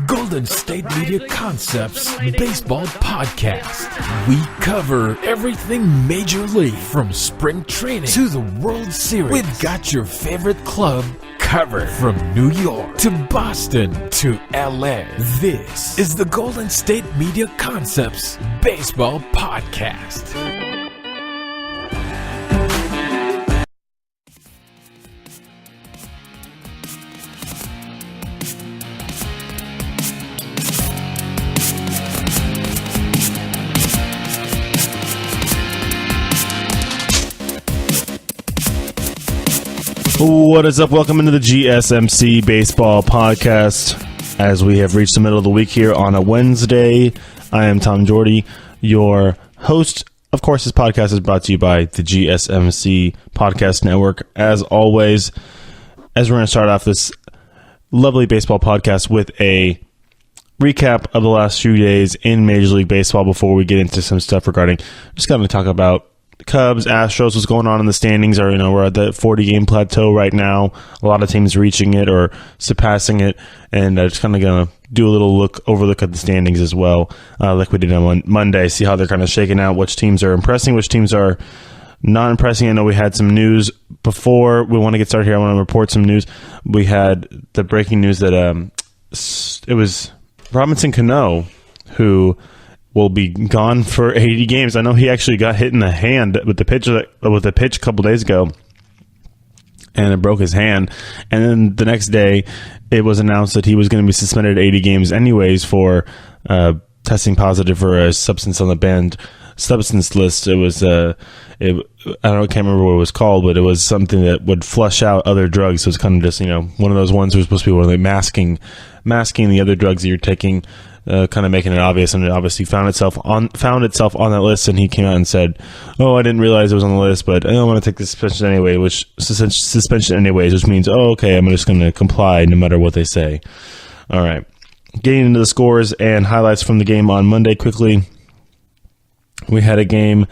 Golden State Media Concepts Baseball Podcast. We cover everything Major League, from spring training to the World Series. We've got your favorite club covered, from New York to Boston to LA. This is the Golden State Media Concepts Baseball Podcast. What is up? Welcome into the GSMC Baseball Podcast. As we have reached the middle of the week here on a Wednesday, I am Tom Dougherty, your host. Of course, this podcast is brought to you by the GSMC Podcast Network. As always, as we're going to start off this lovely baseball podcast with a recap of the last few days in Major League Baseball before we get into some stuff regarding, just going to talk about Cubs, Astros, what's going on in the standings. We're at the 40-game plateau right now. A lot of teams reaching it or surpassing it, and just kind of going to do a little overlook at the standings as well, like we did on Monday, see how they're kind of shaking out, which teams are impressing, which teams are not impressing. I know we had some news before we want to get started here. I want to report some news. We had the breaking news that it was Robinson Cano who will be gone for 80 games. I know he actually got hit in the hand with the pitch a couple days ago, and it broke his hand. And then the next day, it was announced that he was going to be suspended 80 games anyways for testing positive for a substance on the banned substance list. It was can't remember what it was called, but it was something that would flush out other drugs. So it's kind of just one of those ones that was supposed to be one of the masking the other drugs that you're taking. Kind of making it obvious, and it obviously found itself on that list. And he came out and said, "Oh, I didn't realize it was on the list, but I don't want to take the suspension anyway." Which means, "Oh, okay, I'm just going to comply no matter what they say." All right, getting into the scores and highlights from the game on Monday quickly. We had a game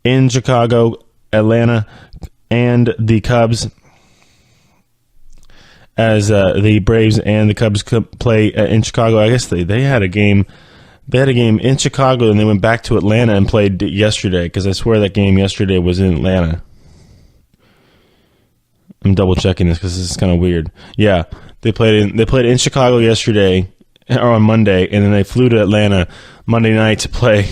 in Chicago, Atlanta, and the Cubs. As the Braves and the Cubs play in Chicago. I guess they had a game. They had a game in Chicago, and they went back to Atlanta and played yesterday, because I swear that game yesterday was in Atlanta. I'm double checking this because this is kind of weird. Yeah, they played in Chicago yesterday, or on Monday, and then they flew to Atlanta Monday night to play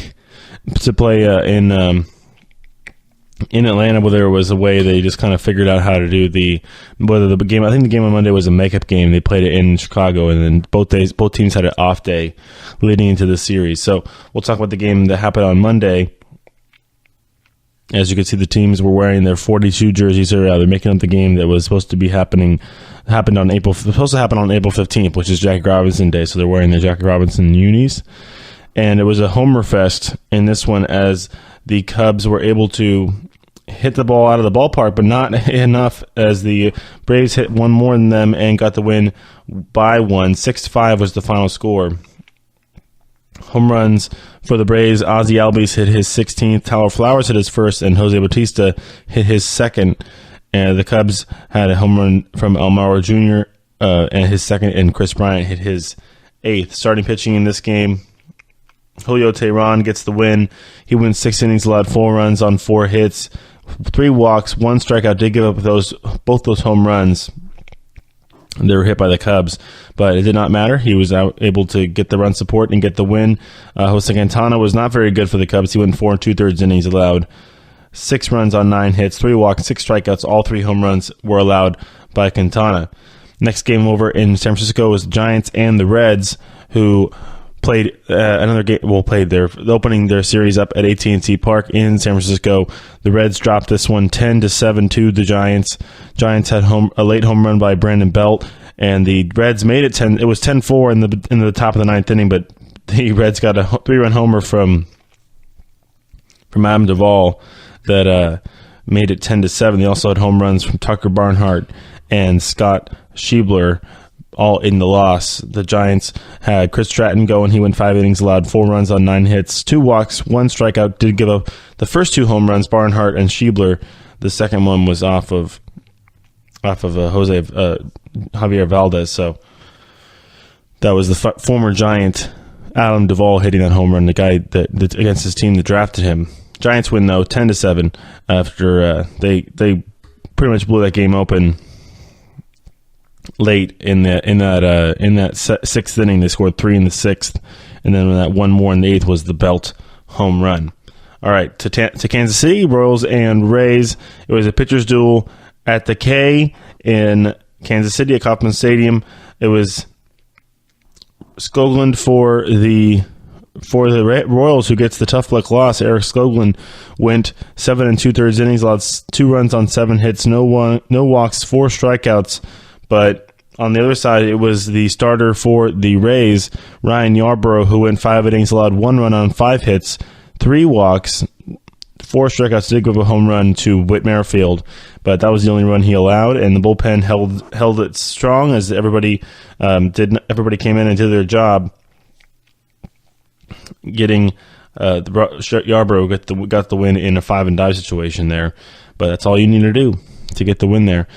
in Atlanta, where there was a way they just kind of figured out how to do the game. I think the game on Monday was a makeup game. They played it in Chicago, and then both teams had an off day leading into the series. So we'll talk about the game that happened on Monday. As you can see, the teams were wearing their 42 jerseys. They're making up the game that was supposed to happen on April 15th, which is Jackie Robinson Day. So they're wearing their Jackie Robinson unis, and it was a homer fest in this one, as the Cubs were able to hit the ball out of the ballpark, but not enough, as the Braves hit one more than them and got the win by one. 6-5 was the final score. Home runs for the Braves: Ozzie Albies hit his 16th, Tyler Flowers hit his first, and Jose Bautista hit his second. And the Cubs had a home run from Almaro Jr. And his second, and Chris Bryant hit his 8th. Starting pitching in this game, Shohei Ohtani gets the win. He wins 6 innings, allowed 4 runs on 4 hits, 3 walks, 1 strikeout. Did give up both those home runs. They were hit by the Cubs, but it did not matter. He was able to get the run support and get the win. Jose Quintana was not very good for the Cubs. He went 4 2/3 innings, allowed 6 runs on 9 hits, 3 walks, 6 strikeouts. All 3 home runs were allowed by Quintana. Next game over in San Francisco was the Giants and the Reds, who played another game. Opening their series up at AT&T Park in San Francisco. The Reds dropped this one 10-7 to the Giants. Giants had a late home run by Brandon Belt, and the Reds made it 10. It was 10-4 in the top of the 9th inning, but the Reds got a 3-run homer from Adam Duvall that made it 10-7. They also had home runs from Tucker Barnhart and Scott Schiebler, all in the loss. The Giants had Chris Stratton going. He went 5 innings, allowed 4 runs on 9 hits, 2 walks, 1 strikeout. Did give up the first 2 home runs, Barnhart and Schiebler. The second one was off of Javier Valdez. So That was the former Giant Adam Duvall hitting that home run, the guy that against his team that drafted him. Giants win though 10-7 after they pretty much blew that game open late in that sixth inning. They scored 3 in the sixth, and then that one more in the eighth was the Belt home run. All right, to Kansas City, Royals and Rays. It was a pitcher's duel at the K in Kansas City at Kauffman Stadium. It was Skoglund for the Royals, who gets the tough luck loss. Eric Skoglund went 7 2/3 innings, allowed 2 runs on 7 hits, no walks, 4 strikeouts. But on the other side, it was the starter for the Rays, Ryan Yarbrough, who went 5 innings, allowed 1 run on 5 hits, 3 walks, 4 strikeouts, did give a home run to Whit Merrifield, but that was the only run he allowed, and the bullpen held it strong as everybody came in and did their job, getting Yarbrough got the win in a 5-and-dive situation there, but that's all you need to do to get the win there.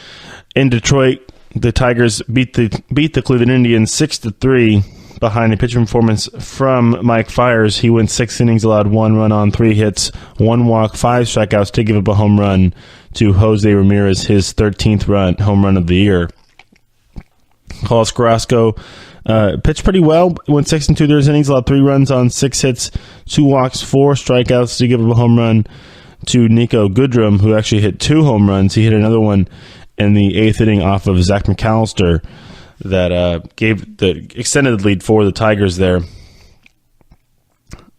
In Detroit, the Tigers beat the Cleveland Indians 6-3 behind a pitching performance from Mike Fiers. He went 6 innings, allowed 1 run on 3 hits, 1 walk, 5 strikeouts to give up a home run to Jose Ramirez, his 13th home run of the year. Carlos Carrasco pitched pretty well, went 6 2/3 innings, allowed 3 runs on 6 hits, 2 walks, 4 strikeouts to give up a home run to Nico Goodrum, who actually hit 2 home runs. He hit another one in the 8th inning off of Zach McAllister that gave the extended lead for the Tigers there,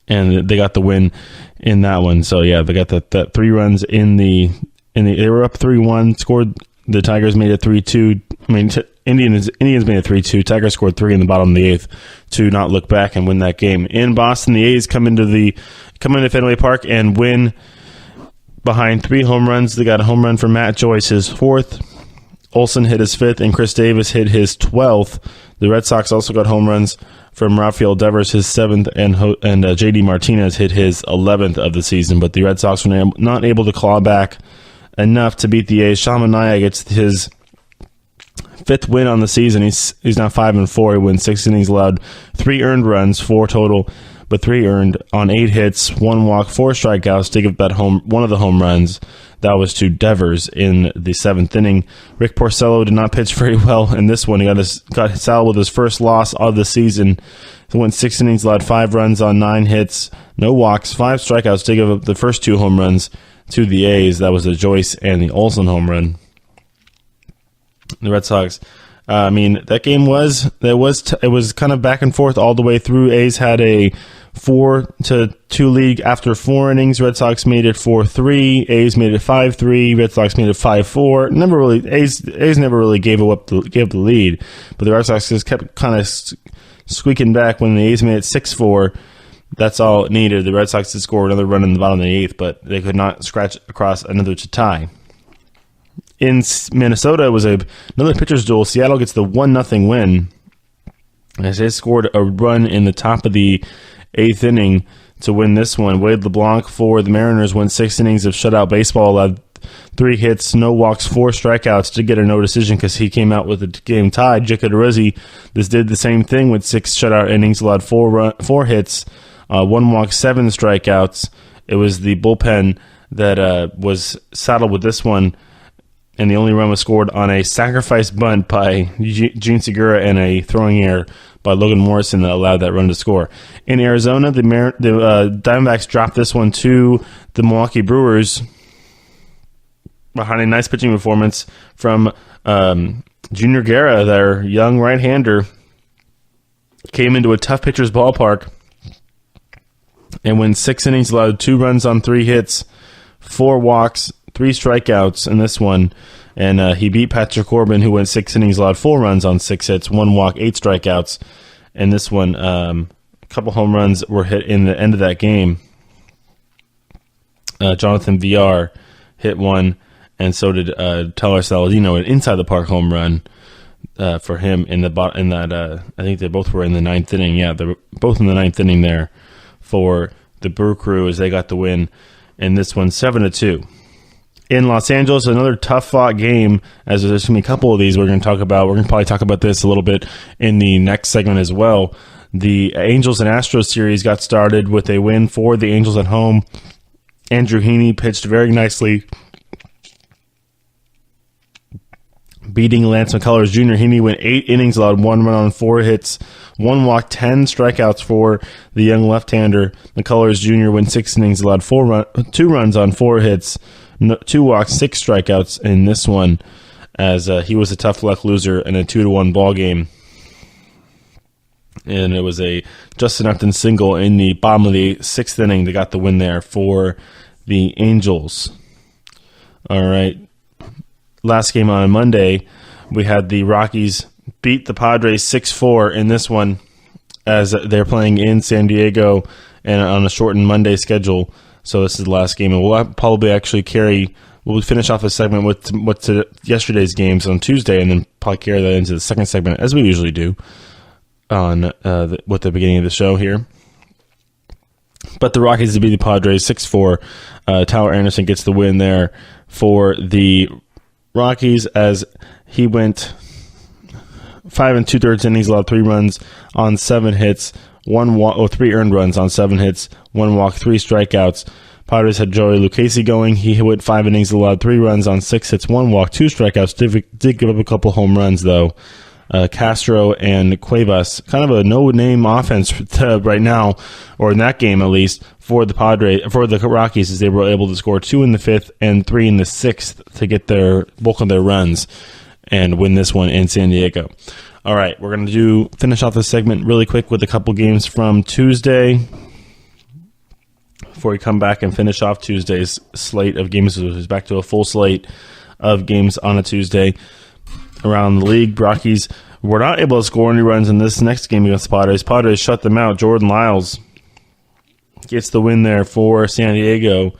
and they got the win in that one. So yeah, they got that 3 runs in the they were up 3-1, scored. The Tigers made it 3-2. I mean, Indians made it 3-2. Tigers scored 3 in the bottom of the 8th to not look back and win that game. In Boston, the A's come into Fenway Park and win behind 3 home runs. They got a home run from Matt Joyce, his 4th. Olsen hit his 5th, and Chris Davis hit his 12th. The Red Sox also got home runs from Rafael Devers, his 7th, and J.D. Martinez hit his 11th of the season. But the Red Sox were not able to claw back enough to beat the A's. Sean Manaea gets his 5th win on the season. He's now 5-4. He wins 6 innings, allowed 3 earned runs, 4 total, but 3 earned on 8 hits, 1 walk, 4 strikeouts to give that one of the home runs. That was to Devers in the 7th inning. Rick Porcello did not pitch very well in this one. He got saddled with his first loss of the season. He went 6 innings, allowed 5 runs on 9 hits, no walks, 5 strikeouts to give up the first 2 home runs to the A's. That was the Joyce and the Olsen home run. The Red Sox, that game was kind of back and forth all the way through. A's had a 4-2 lead after 4 innings. Red Sox made it 4-3. A's made it 5-3. Red Sox made it 5-4. A's never really gave the lead, but the Red Sox just kept kind of squeaking back when the A's made it 6-4. That's all it needed. The Red Sox did score another run in the bottom of the 8th, but they could not scratch across another to tie. In Minnesota, it was another pitcher's duel. Seattle gets the 1-0 win as they scored a run in the top of the 8th inning to win this one. Wade LeBlanc for the Mariners went 6 innings of shutout baseball, allowed 3 hits, no walks, 4 strikeouts to get a no decision because he came out with the game tied. Jake Odorizzi did the same thing with 6 shutout innings, allowed 4 hits, 1 walk, 7 strikeouts. It was the bullpen that was saddled with this one, and the only run was scored on a sacrifice bunt by Gene Segura and a throwing error by Logan Morrison that allowed that run to score. In Arizona, the Diamondbacks dropped this one to the Milwaukee Brewers behind a nice pitching performance from Junior Guerra, their young right-hander. Came into a tough pitcher's ballpark and went 6 innings, allowed 2 runs on 3 hits, 4 walks, 3 strikeouts in this one, and he beat Patrick Corbin, who went 6 innings, allowed 4 runs on 6 hits, 1 walk, 8 strikeouts. In this one, a couple home runs were hit in the end of that game. Jonathan VR hit one, and so did Tyler Saladino, an inside the park home run for him in that. I think they both were in the 9th inning. Yeah, they were both in the 9th inning there for the Brew Crew as they got the win in this one, 7-2. in Los Angeles, another tough-fought game, as there's going to be a couple of these we're going to talk about. We're going to probably talk about this a little bit in the next segment as well. The Angels and Astros series got started with a win for the Angels at home. Andrew Heaney pitched very nicely, beating Lance McCullers Jr. Heaney went 8 innings, allowed 1 run on 4 hits, 1 walk, 10 strikeouts for the young left-hander. McCullers Jr. went 6 innings, allowed 2 runs on 4 hits, 2 walks, 6 strikeouts in this one, as he was a tough luck loser in a 2-1 ball game. And it was a Justin Upton single in the bottom of the 6th inning that got the win there for the Angels. All right. Last game on Monday, we had the Rockies beat the Padres 6-4 in this one, as they're playing in San Diego and on a shortened Monday schedule. So this is the last game, and we'll probably actually we'll finish off the segment with yesterday's games on Tuesday, and then probably carry that into the second segment, as we usually do on with the beginning of the show here. But the Rockies beat the Padres 6-4. Tyler Anderson gets the win there for the Rockies, as he went 5 2/3 innings, allowed 3 runs on 7 hits, 3 earned runs on 7 hits, 1 walk, 3 strikeouts. Padres had Joey Lucchesi going. He went 5 innings, allowed 3 runs on 6 hits, 1 walk, 2 strikeouts. Did give up a couple home runs though. Castro and Cuevas, kind of a no-name offense right now, or in that game at least, for the Rockies, as they were able to score 2 in the 5th and 3 in the 6th to get their bulk of their runs and win this one in San Diego. All right, we're going to finish off this segment really quick with a couple games from Tuesday before we come back and finish off Tuesday's slate of games. It's back to a full slate of games on a Tuesday. Around the league, Rockies were not able to score any runs in this next game against the Padres. Padres shut them out. Jordan Lyles gets the win there for San Diego.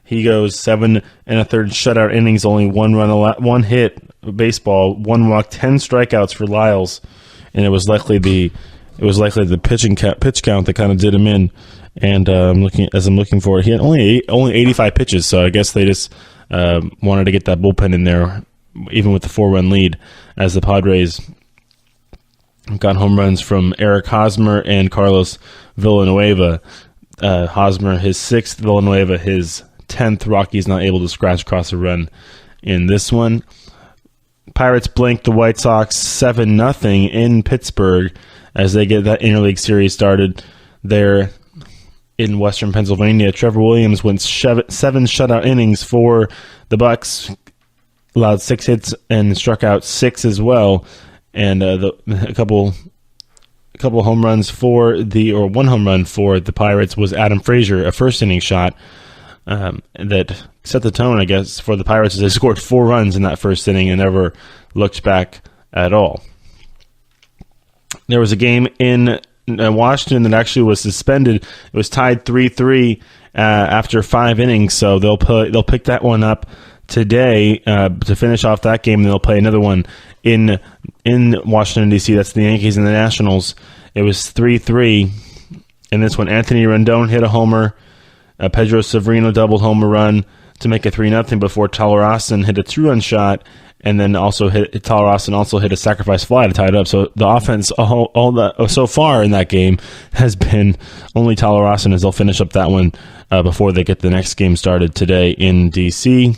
He goes 7 1/3 shutout innings, only 1 run, 1 hit, baseball, 1 walk, 10 strikeouts for Lyles, and it was likely the pitch count that kind of did him in. And I'm looking for it, he had only 85 pitches, so I guess they just wanted to get that bullpen in there, even with the 4-run lead, as the Padres got home runs from Eric Hosmer and Carlos Villanueva. Hosmer his 6th, Villanueva his 10th. Rockies not able to scratch across a run in this one. Pirates blanked the White Sox 7-0 in Pittsburgh as they get that interleague series started there in Western Pennsylvania. Trevor Williams went 7 shutout innings for the Bucks, allowed 6 hits and struck out 6 as well, and a couple home runs one home run for the Pirates was Adam Frazier, a first inning shot that set the tone, I guess, for the Pirates, as they scored 4 runs in that first inning and never looked back at all. There was a game in Washington that actually was suspended. It was tied 3-3 after 5 innings, so they'll pick that one up today to finish off that game, and they'll play another one in Washington, D.C. That's the Yankees and the Nationals. It was 3-3 in this one. Anthony Rendon hit a homer. Pedro Severino doubled home a run to make it 3-0 before Tyler Austin hit a 2-run shot, and then Tyler Austin also hit a sacrifice fly to tie it up. So the offense so far in that game has been only Tyler Austin, as they'll finish up that one before they get the next game started today in D.C.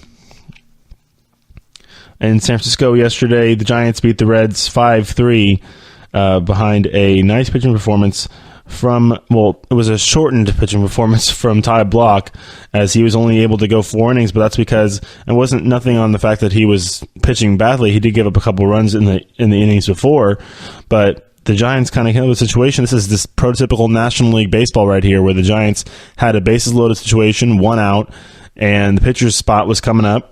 In San Francisco yesterday, the Giants beat the Reds 5-3 behind a nice pitching performance it was a shortened pitching performance from Ty Block, as he was only able to go 4 innings, but that's because it wasn't nothing on the fact that he was pitching badly. He did give up a couple runs in the innings before, but the Giants kind of handled the situation. This is this prototypical National League baseball right here, where the Giants had a bases loaded situation, 1 out, and the pitcher's spot was coming up,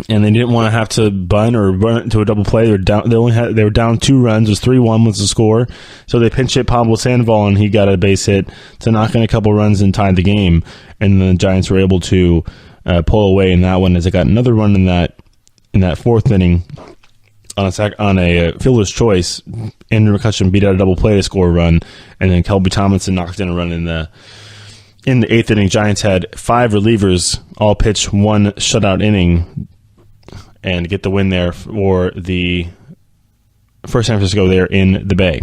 and they didn't want to have to bunt or run it into a double play. They were down 2 runs. It was 3-1 was the score. So they pinch hit Pablo Sandoval, and he got a base hit to knock in a couple runs and tie the game. And the Giants were able to pull away in that one, as they got another run in that 4th inning on a fielder's choice. Andrew McCutcheon beat out a double play to score a run, and then Kelby Tomlinson knocked in a run in the in the 8th inning, Giants had 5 relievers all pitch 1 shutout inning and get the win there for San Francisco there in the Bay.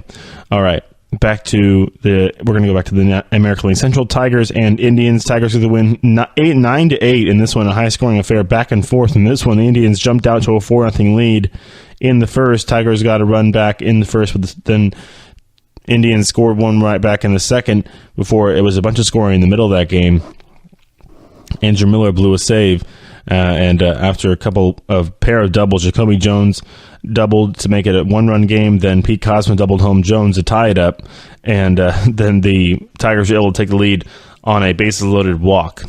All right, we're going to go back to the American League Central. Tigers and Indians. Tigers with the win 9-8 in this one, a high-scoring affair back and forth. In this one, the Indians jumped out to a 4-0 lead in the first. Tigers got a run back in the first, but then Indians scored one right back in the second before it was a bunch of scoring in the middle of that game. Andrew Miller blew a save, and after a pair of doubles, Jacoby Jones doubled to make it a 1-run game. Then Pete Cosman doubled home Jones to tie it up, and then the Tigers were able to take the lead on a bases-loaded walk.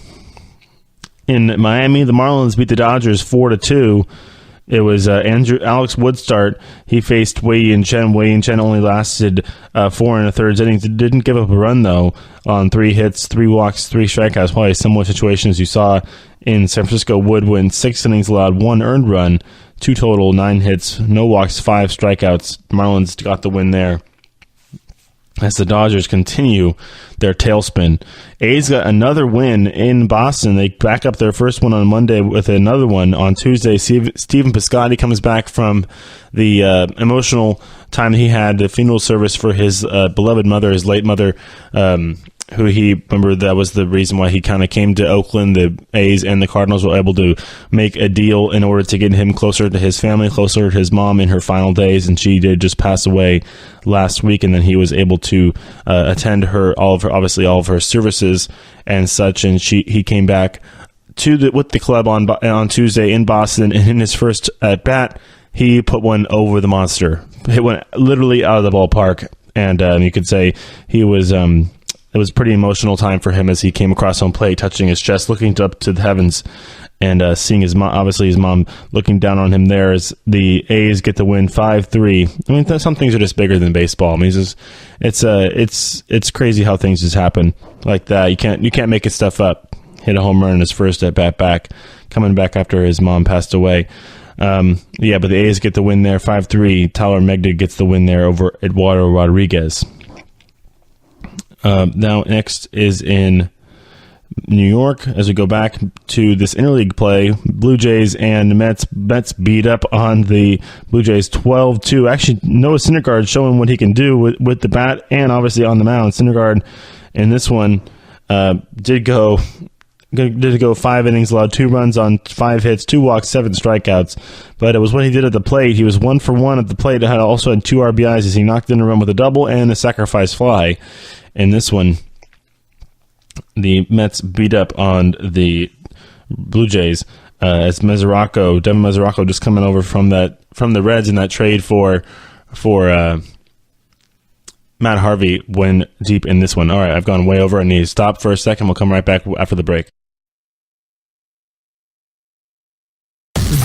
In Miami, the Marlins beat the Dodgers 4-2. It was Alex Woodstart. He faced Wei-Yin Chen. Wei-Yin Chen only lasted 4 1/3 innings. Didn't give up a run, though, on 3 hits, 3 walks, 3 strikeouts. Probably a similar situation as you saw in San Francisco. Wood went 6 innings, allowed 1 earned run, 2 total, 9 hits, no walks, 5 strikeouts. Marlins got the win there as the Dodgers continue their tailspin. A's got another win in Boston. They back up their first one on Monday with another one on Tuesday. Stephen Piscotty comes back from the emotional time he had, the funeral service for his beloved mother, his late mother, who that was the reason why he kind of came to Oakland. The A's and the Cardinals were able to make a deal in order to get him closer to his family, closer to his mom in her final days, and she did just pass away last week, and then he was able to attend all of her services and such, and he came back with the club on Tuesday in Boston, and in his first at bat, he put one over the monster. Hit one literally out of the ballpark, and you could say he was it was a pretty emotional time for him as he came across home plate, touching his chest, looking up to the heavens, and seeing his mom looking down on him there as the A's get the win 5-3. I mean, some things are just bigger than baseball. I mean, it's crazy how things just happen like that. You can't make it stuff up. Hit a home run in his first at bat back, coming back after his mom passed away. But the A's get the win there 5-3. Tyler Megdid gets the win there over Eduardo Rodriguez. Now, next is in New York. As we go back to this interleague play, Blue Jays and Mets beat up on the Blue Jays 12-2. Actually, Noah Syndergaard showing what he can do with the bat and obviously on the mound. Syndergaard in this one did go 5 innings, allowed 2 runs on 5 hits, 2 walks, 7 strikeouts. But it was what he did at the plate. He was 1 for 1 at the plate. Also had 2 RBIs as he knocked in a run with a double and a sacrifice fly. In this one, the Mets beat up on the Blue Jays as Devin Mesoraco just coming over from the Reds in that trade for Matt Harvey went deep in this one. All right, I've gone way over. I need to stop for a second. We'll come right back after the break.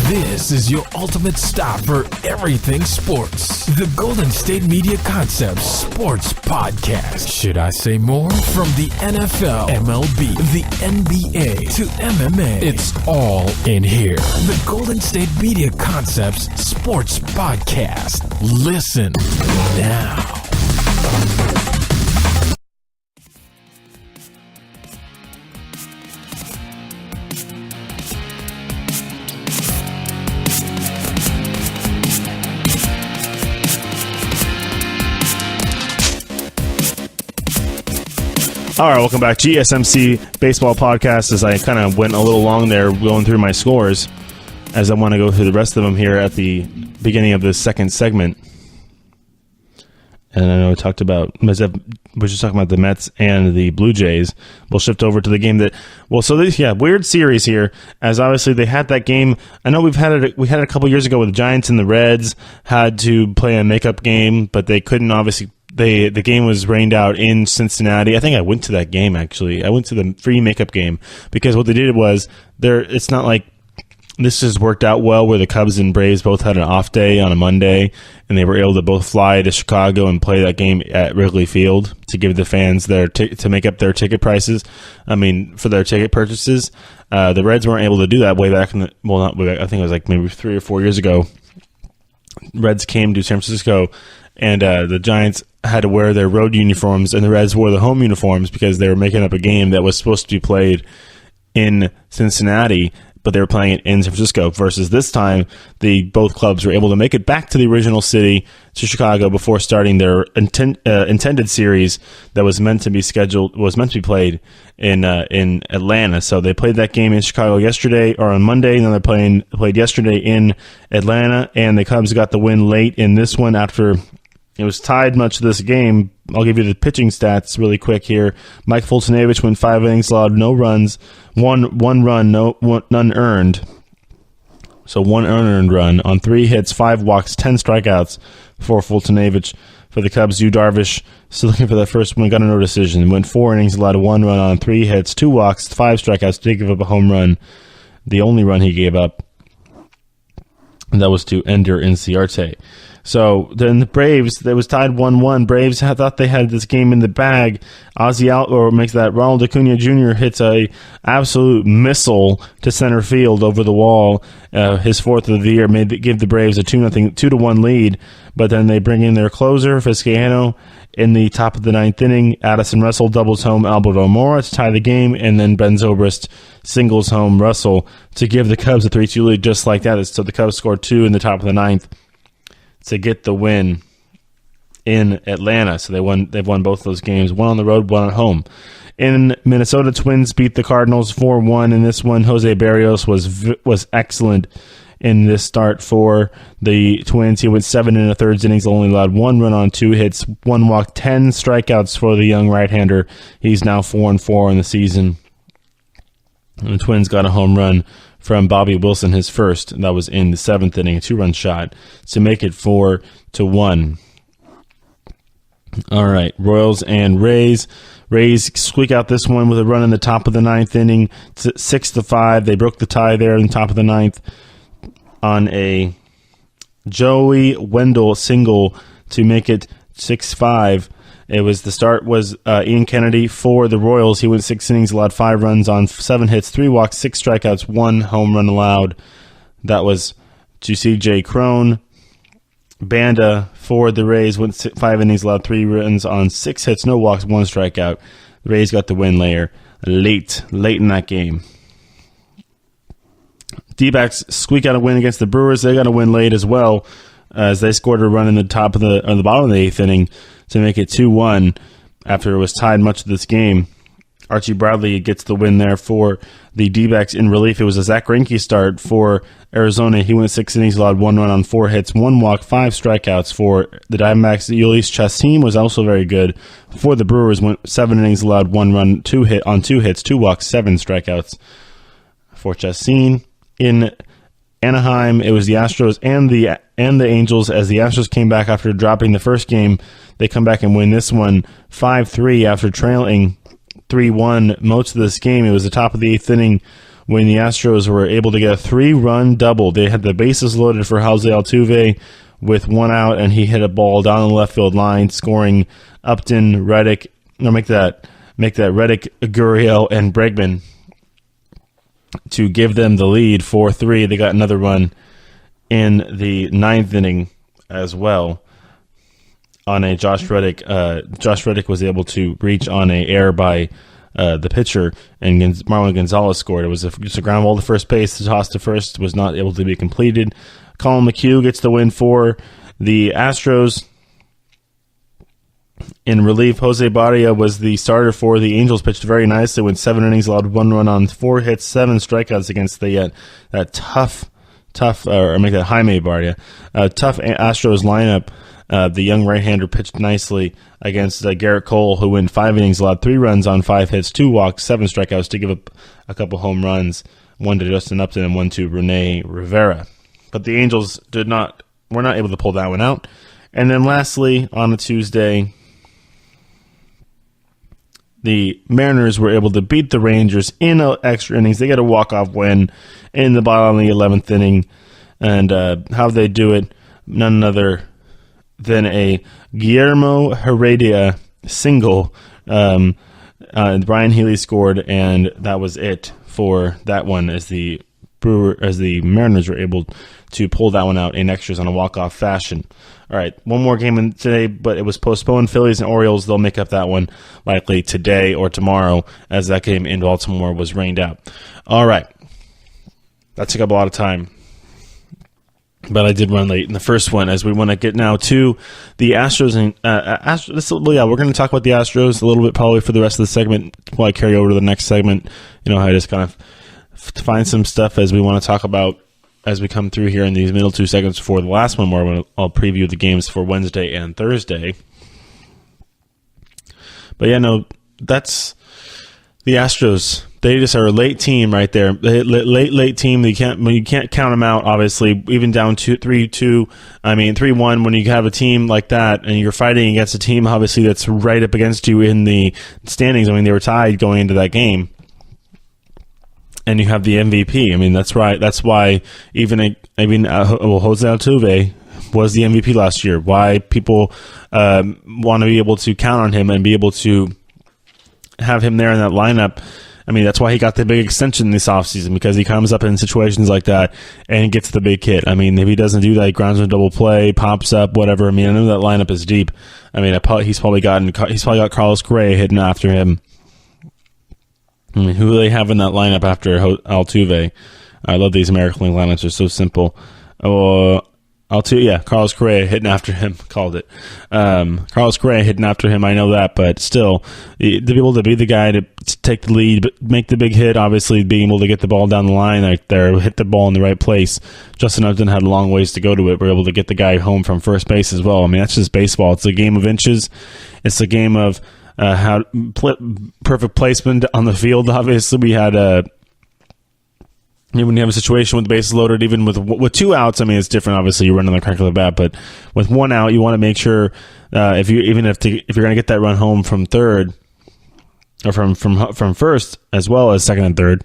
This is your ultimate stop for everything sports. The Golden State Media Concepts Sports Podcast. Should I say more? From the NFL, MLB, the NBA to MMA, it's all in here. The Golden State Media Concepts Sports Podcast. Listen now. All right, welcome back. GSMC Baseball Podcast. As I kind of went a little long there going through my scores, as I want to go through the rest of them here at the beginning of the second segment. And I know we talked about, we're just talking about the Mets and the Blue Jays. We'll shift over to the game weird series here, as obviously they had that game. I know we had it a couple years ago with the Giants and the Reds had to play a makeup game, but they couldn't obviously. The game was rained out in Cincinnati. I think I went to that game, actually. I went to the free makeup game because what they did was it's not like this just worked out well where the Cubs and Braves both had an off day on a Monday and they were able to both fly to Chicago and play that game at Wrigley Field to give the fans to make up their ticket prices. I mean, for their ticket purchases. The Reds weren't able to do that way back not way back. I think it was like maybe 3 or 4 years ago. Reds came to San Francisco, and the Giants had to wear their road uniforms, and the Reds wore the home uniforms because they were making up a game that was supposed to be played in Cincinnati, but they were playing it in San Francisco, versus this time both clubs were able to make it back to the original city, to Chicago, before starting their intended series that was meant to be played in Atlanta. So they played that game in Chicago yesterday, or on Monday, and then they played yesterday in Atlanta, and the Cubs got the win late in this one after it was tied much of this game. I'll give you the pitching stats really quick here. Mike Fultonevich went 5 innings, allowed no runs, one run, none earned. So 1 unearned run on 3 hits, 5 walks, 10 strikeouts for Fultonevich. For the Cubs, Yu Darvish, still looking for that first one, got a no decision. Went 4 innings, allowed 1 run on 3 hits, 2 walks, 5 strikeouts, did give up a home run. The only run he gave up, and that was to Ender Inciarte. So then the Braves, that was tied 1-1. Braves thought they had this game in the bag. Makes that Ronald Acuna Jr. hits a absolute missile to center field over the wall. His 4th of the year give the Braves a 2-1 lead. But then they bring in their closer, Vizcaino, in the top of the 9th inning. Addison Russell doubles home Alberto Mora to tie the game, and then Ben Zobrist singles home Russell to give the Cubs a 3-2 lead, just like that. So the Cubs scored 2 in the top of the 9th to get the win in Atlanta. So they've won both those games, one on the road, one at home. In Minnesota, Twins beat the Cardinals 4-1 in this one. Jose Barrios was excellent in this start for the Twins. He went 7 1/3 innings, only allowed 1 run on 2 hits, 1 walk, 10 strikeouts for the young right-hander. He's now 4-4 in the season. And the Twins got a home run from Bobby Wilson, his first. That was in the 7th inning, a 2-run shot to make it 4-1. All right, Royals and Rays. Rays squeak out this one with a run in the top of the 9th inning, 6-5. They broke the tie there in the top of the 9th on a Joey Wendell single to make it 6-5. The start was Ian Kennedy for the Royals. He went 6 innings, allowed 5 runs on 7 hits, 3 walks, 6 strikeouts, 1 home run allowed. That was to C.J. Cron. Banda for the Rays went 5 innings, allowed 3 runs on 6 hits, no walks, 1 strikeout. The Rays got the win late in that game. D-backs squeak out a win against the Brewers. They got a win late as well, as they scored a run in the bottom of the 8th inning to make it 2-1 after it was tied much of this game. Archie Bradley gets the win there for the D-backs in relief. It was a Zach Greinke start for Arizona. He went 6 innings, allowed 1 run on 4 hits, 1 walk, 5 strikeouts for the Diamondbacks. Ulysses Chastain was also very good for the Brewers. Went 7 innings, allowed 1 run, 2 hits, 2 walks, 7 strikeouts for Chastain. In Anaheim, it was the Astros and the Angels, as the Astros came back after dropping the first game. They come back and win this one 5-3 after trailing 3-1 most of this game. It was the top of the 8th inning when the Astros were able to get a 3-run double. They had the bases loaded for Jose Altuve with 1 out, and he hit a ball down the left field line, scoring Upton, Reddick, make that Reddick, Gurriel, and Bregman to give them the lead 4-3. They got another run in the 9th inning as well on a Josh Reddick. Josh Reddick was able to reach on an error by the pitcher, and Marlon Gonzalez scored. It was just a ground ball to first base. The toss to first was not able to be completed. Colin McHugh gets the win for the Astros. In relief, Jose Barria was the starter for the Angels, pitched very nicely, went 7 innings, allowed 1 run on 4 hits, 7 strikeouts against that tough Jaime Barria, tough Astros lineup. The young right-hander pitched nicely against Garrett Cole, who went 5 innings, allowed 3 runs on 5 hits, 2 walks, 7 strikeouts to give up a couple home runs, 1 to Justin Upton and 1 to Rene Rivera. But the Angels were not able to pull that one out. And then lastly, on a Tuesday, the Mariners were able to beat the Rangers in extra innings. They got a walk-off win in the bottom of the 11th inning. And how they do it, none other than a Guillermo Heredia single. Brian Healy scored, and that was it for that one, as the Mariners were able to pull that one out in extras on a walk-off fashion. All right, one more game in today, but it was postponed. Phillies and Orioles, they'll make up that one likely today or tomorrow, as that game in Baltimore was rained out. All right, that took up a lot of time, but I did run late in the first one, as we want to get now to the Astros. And we're going to talk about the Astros a little bit probably for the rest of the segment while I carry over to the next segment. I just kind of find some stuff as we want to talk about as we come through here in these middle 2 segments before the last one, where I'll preview the games for Wednesday and Thursday. But that's the Astros. They just are a late team right there. Late team. You can't count them out, obviously, even down 3-1, when you have a team like that and you're fighting against a team, obviously, that's right up against you in the standings. They were tied going into that game. And you have the MVP. That's right. That's why Jose Altuve was the MVP last year. Why people want to be able to count on him and be able to have him there in that lineup. That's why he got the big extension this offseason, because he comes up in situations like that and gets the big hit. If he doesn't do that, he grounds a double play, pops up, whatever. I know that lineup is deep. He's probably got Carlos Correa hitting after him. Who do they have in that lineup after Altuve? I love these American League lineups. They're so simple. Carlos Correa hitting after him. Called it. Carlos Correa hitting after him. I know that, but still, to be able to be the guy to take the lead, but make the big hit, obviously being able to get the ball down the line right there, hit the ball in the right place. Justin Upton had a long ways to go to it. We're able to get the guy home from first base as well. That's just baseball. It's a game of inches. It's a game of perfect placement on the field. Obviously, we had when you have a situation with the bases loaded, even with 2 outs, it's different. Obviously, you're running the crack of the bat, but with 1 out, you want to make sure if you're going to get that run home from third or from first as well as second and third,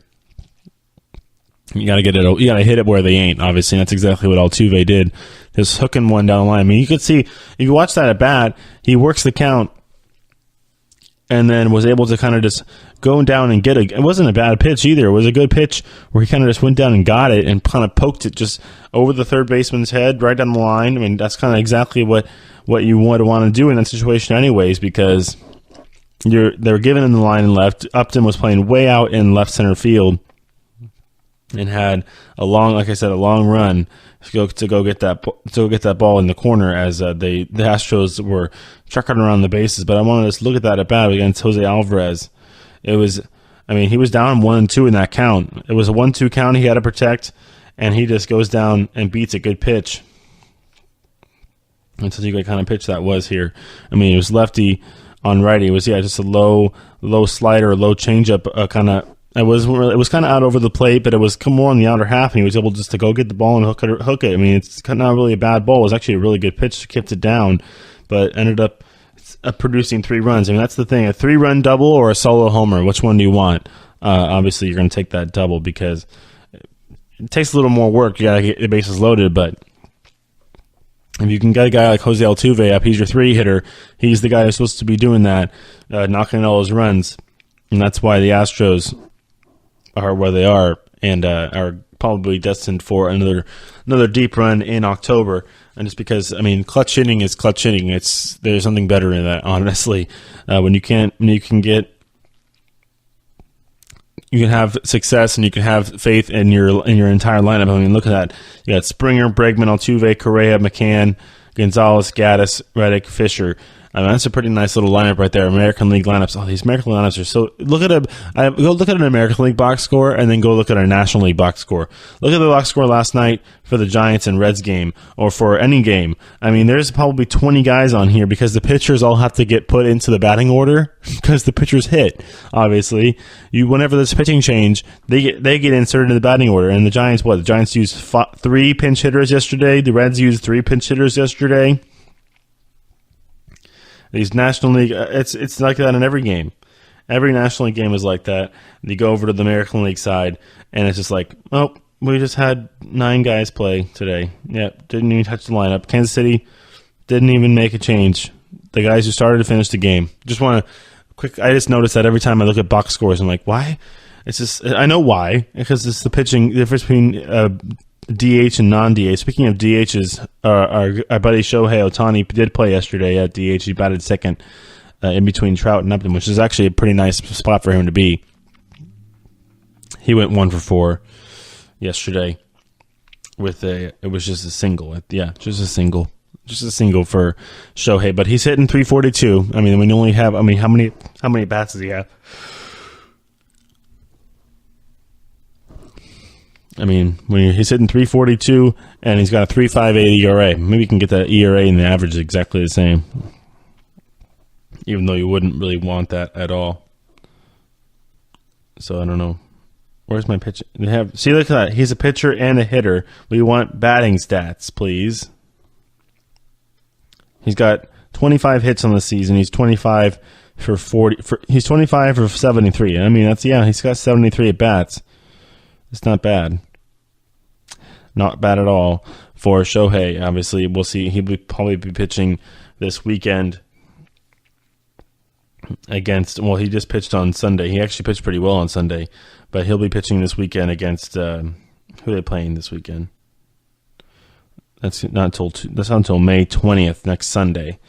you got to get it. You got to hit it where they ain't. Obviously, and that's exactly what Altuve did, just hooking one down the line. You could see if you watch that at bat, he works the count. And then was able to kind of just go down and get it wasn't a bad pitch either. It was a good pitch where he kind of just went down and got it and kind of poked it just over the third baseman's head, right down the line. That's kind of exactly what you would want to do in that situation anyways, because they're giving him the line and left. Upton was playing way out in left center field and had a long run to go get that ball in the corner as the Astros were trucking around the bases. But I wanted to look at that at bat against Jose Alvarez. It was, he was down 1-2 in that count. It was a 1-2 count he had to protect, and he just goes down and beats a good pitch. Until you get kind of pitch that was here. It was lefty on righty. It was just a low slider, low changeup kind of. It was kind of out over the plate, but it was more on the outer half, and he was able just to go get the ball and hook it. It's not really a bad ball. It was actually a really good pitch. Kept it down, but ended up producing 3 runs. That's the thing: a 3-run double or a solo homer. Which one do you want? Obviously, you're going to take that double because it takes a little more work. You got to get the bases loaded, but if you can get a guy like Jose Altuve up, he's your 3-hitter. He's the guy who's supposed to be doing that, knocking in all his runs, and that's why the Astros are where they are and are probably destined for another deep run in October. And just because clutch hitting is clutch hitting. There's something better in that, honestly. When you can have success and you can have faith in your entire lineup. Look at that. You got Springer, Bregman, Altuve, Correa, McCann, Gonzalez, Gaddis, Reddick, Fisher. That's a pretty nice little lineup right there. American League lineups. Oh, these American League lineups are so. Go look at an American League box score and then go look at a National League box score. Look at the box score last night for the Giants and Reds game, or for any game. There's probably 20 guys on here because the pitchers all have to get put into the batting order because the pitchers hit. Obviously, whenever there's a pitching change, they get inserted in the batting order. And the Giants, The Giants used 3 pinch hitters yesterday. The Reds used 3 pinch hitters yesterday. These National League, it's like that in every game. Every National League game is like that. You go over to the American League side, and it's just like, oh, we just had 9 guys play today. Yeah, didn't even touch the lineup. Kansas City didn't even make a change. The guys who started to finish the game. I just noticed that every time I look at box scores, I'm like, why? I know why, because it's the pitching difference between DH and non-DH. Speaking of DHs, our buddy Shohei Ohtani did play yesterday at DH. He batted second in between Trout and Upton, which is actually a pretty nice spot for him to be. He went 1 for 4 yesterday it was just a single. Yeah, just a single. Just a single for Shohei, but he's hitting 342. I mean, when you only have, how many bats does he have? I mean, when he's hitting 342 and he's got a 3.58 ERA, maybe you can get that ERA and the average is exactly the same, even though you wouldn't really want that at all. So I don't know. Where's my pitch? Look at that. He's a pitcher and a hitter. We want batting stats, please. He's got 25 hits on the season. He's 25 for 40. He's 25 for 73. I mean, he's got 73 at bats. It's not bad. Not bad at all for Shohei. Obviously, we'll see. He'll probably be pitching this weekend against, well, he just pitched on Sunday. He actually pitched pretty well on Sunday, but he'll be pitching this weekend against, who are they playing this weekend? That's not until May 20th, next Sunday,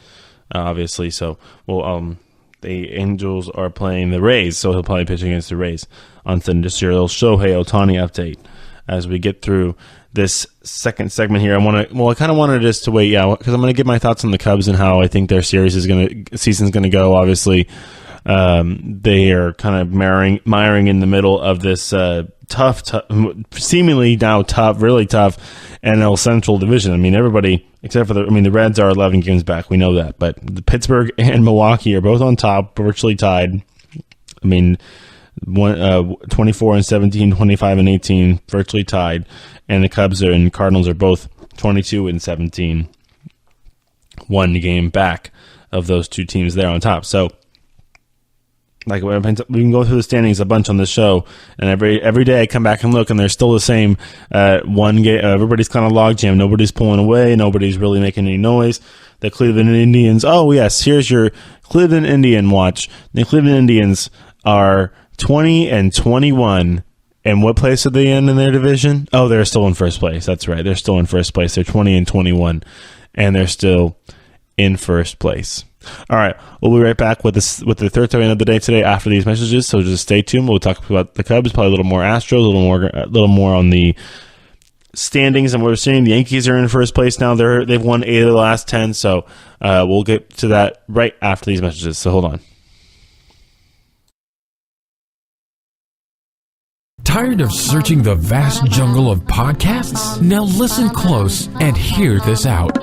obviously. So, well, the Angels are playing the Rays, so he'll probably pitch against the Rays on Sunday. Just your little Shohei Ohtani update as we get through this second segment here. I kind of wanted just to wait, because I'm going to give my thoughts on the Cubs and how I think their season's going to go. Obviously, they are kind of miring in the middle of this tough, seemingly now tough, really tough NL Central division. I mean, everybody except for the Reds are 11 games back. We know that, but the Pittsburgh and Milwaukee are both on top, virtually tied. I mean, 24 and 17, 25 and 18, virtually tied, and the Cubs and Cardinals are both 22 and 17, 1 game back of those two teams there on top. So, like, we can go through the standings a bunch on this show, and every day I come back and look, and they're still the same. One game, everybody's kind of logjam. Nobody's pulling away. Nobody's really making any noise. The Cleveland Indians. Oh yes, here's your Cleveland Indian watch. The Cleveland Indians are 20 and 21. And what place are they in their division? Oh, they're still in first place. That's right. They're still in first place. They're 20 and 21, and they're still in first place. All right, we'll be right back with the third segment of the day today after these messages. So just stay tuned. We'll talk about the Cubs, probably a little more Astros, a little more on the standings and what we're seeing. The Yankees are in first place now. They've won 8 of the last 10. So we'll get to that right after these messages. So hold on. Tired of searching the vast jungle of podcasts? Now listen close and hear this out.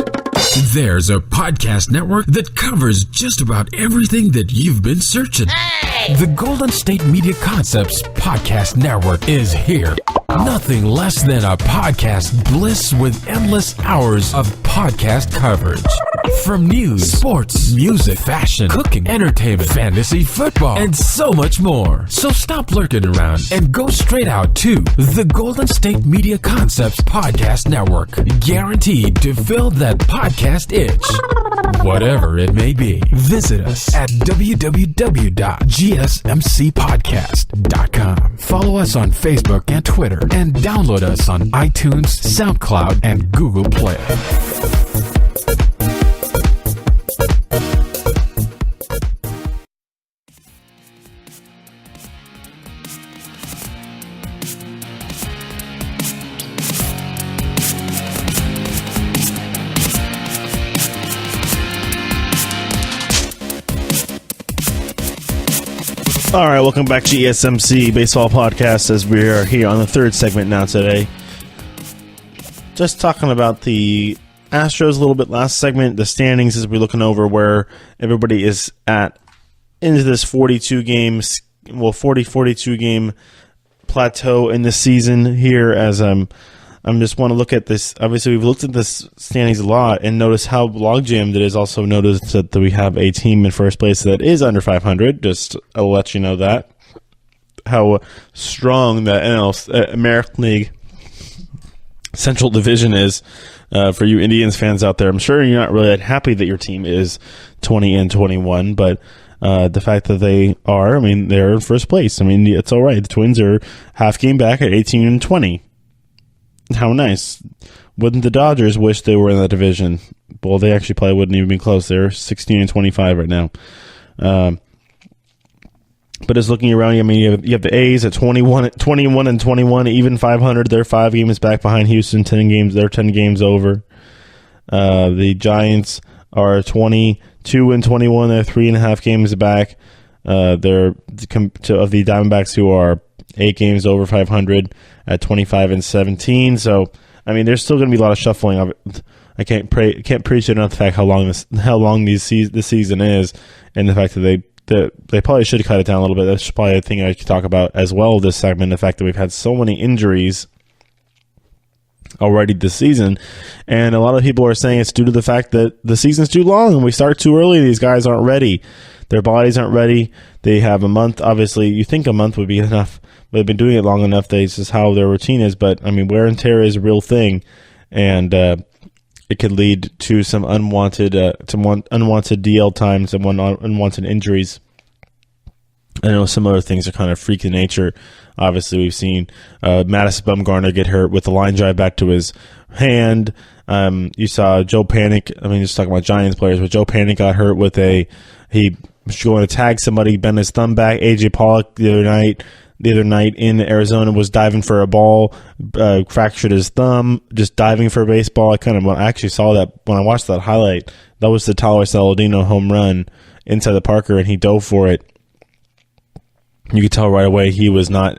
There's a podcast network that covers just about everything that you've been searching. Hey! The Golden State Media Concepts Podcast Network is here. Nothing less than a podcast bliss with endless hours of podcast coverage. From news, sports, music, fashion, cooking, entertainment, fantasy, football, and so much more. So stop lurking around and go straight out to the Golden State Media Concepts Podcast Network. Guaranteed to fill that podcast itch. Whatever it may be. Visit us at www.gsmcpodcast.com. Follow us on Facebook and Twitter, and download us on iTunes, SoundCloud, and Google Play. All right, welcome back to GSMC Baseball Podcast as we are here on the third segment now today. Just talking about the Astros a little bit last segment, the standings as we're looking over where everybody is at into this 42 game plateau in the season here as I'm just want to look at this. Obviously, we've looked at this standings a lot and noticed how logjammed it is. Also noticed that we have a team in first place that is under 500. Just I'll let you know that. How strong the NL American League Central Division is for you Indians fans out there. I'm sure you're not really that happy that your team is 20 and 21, but the fact that they are, they're in first place. It's all right. The Twins are half game back at 18 and 20. How nice. Wouldn't the Dodgers wish they were in that division? Well, they actually probably wouldn't even be close. They're 16-25 right now. But just looking around, I mean, you have the A's at 21-21, even 500. They're 5 games back behind Houston, 10 games. They're 10 games over. The Giants are 22-21. They're 3.5 games back. They're of the Diamondbacks, who are 8 games over 500 at 25-17. So, I mean, there's still going to be a lot of shuffling of it. I can't appreciate enough the fact how long this season is, and the fact that they probably should cut it down a little bit. That's probably a thing I could talk about as well this segment, the fact that we've had so many injuries already this season, and a lot of people are saying it's due to the fact that the season's too long and we start too early. These guys aren't ready. Their bodies aren't ready. They have a month. Obviously, you think a month would be enough, but they've been doing it long enough that it's just how their routine is. But, I mean, wear and tear is a real thing, and it could lead to some unwanted DL time, some unwanted injuries. I know some other things are kind of freak in nature. Obviously, we've seen Madison Bumgarner get hurt with the line drive back to his hand. You saw Joe Panic. I mean, just talking about Giants players, but Joe Panic got hurt with he was going to tag somebody, bend his thumb back. AJ Pollock the other night in Arizona was diving for a ball, fractured his thumb, just diving for a baseball. I actually saw that when I watched that highlight. That was the Tyler Saladino home run inside the Parker, and he dove for it. You could tell right away it was not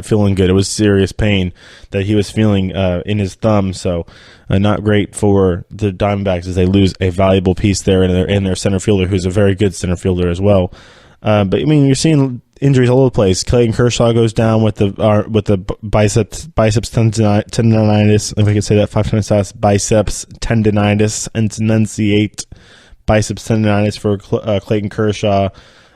feeling good. It was serious pain that he was feeling in his thumb. So not great for the Diamondbacks as they lose a valuable piece there in their center fielder, who's a very good center fielder as well. But I mean, you're seeing injuries all over the place. Clayton Kershaw goes down with the biceps tendonitis. If I could say that 5 times fast, biceps tendonitis, and enunciate biceps tendonitis for Clayton Kershaw.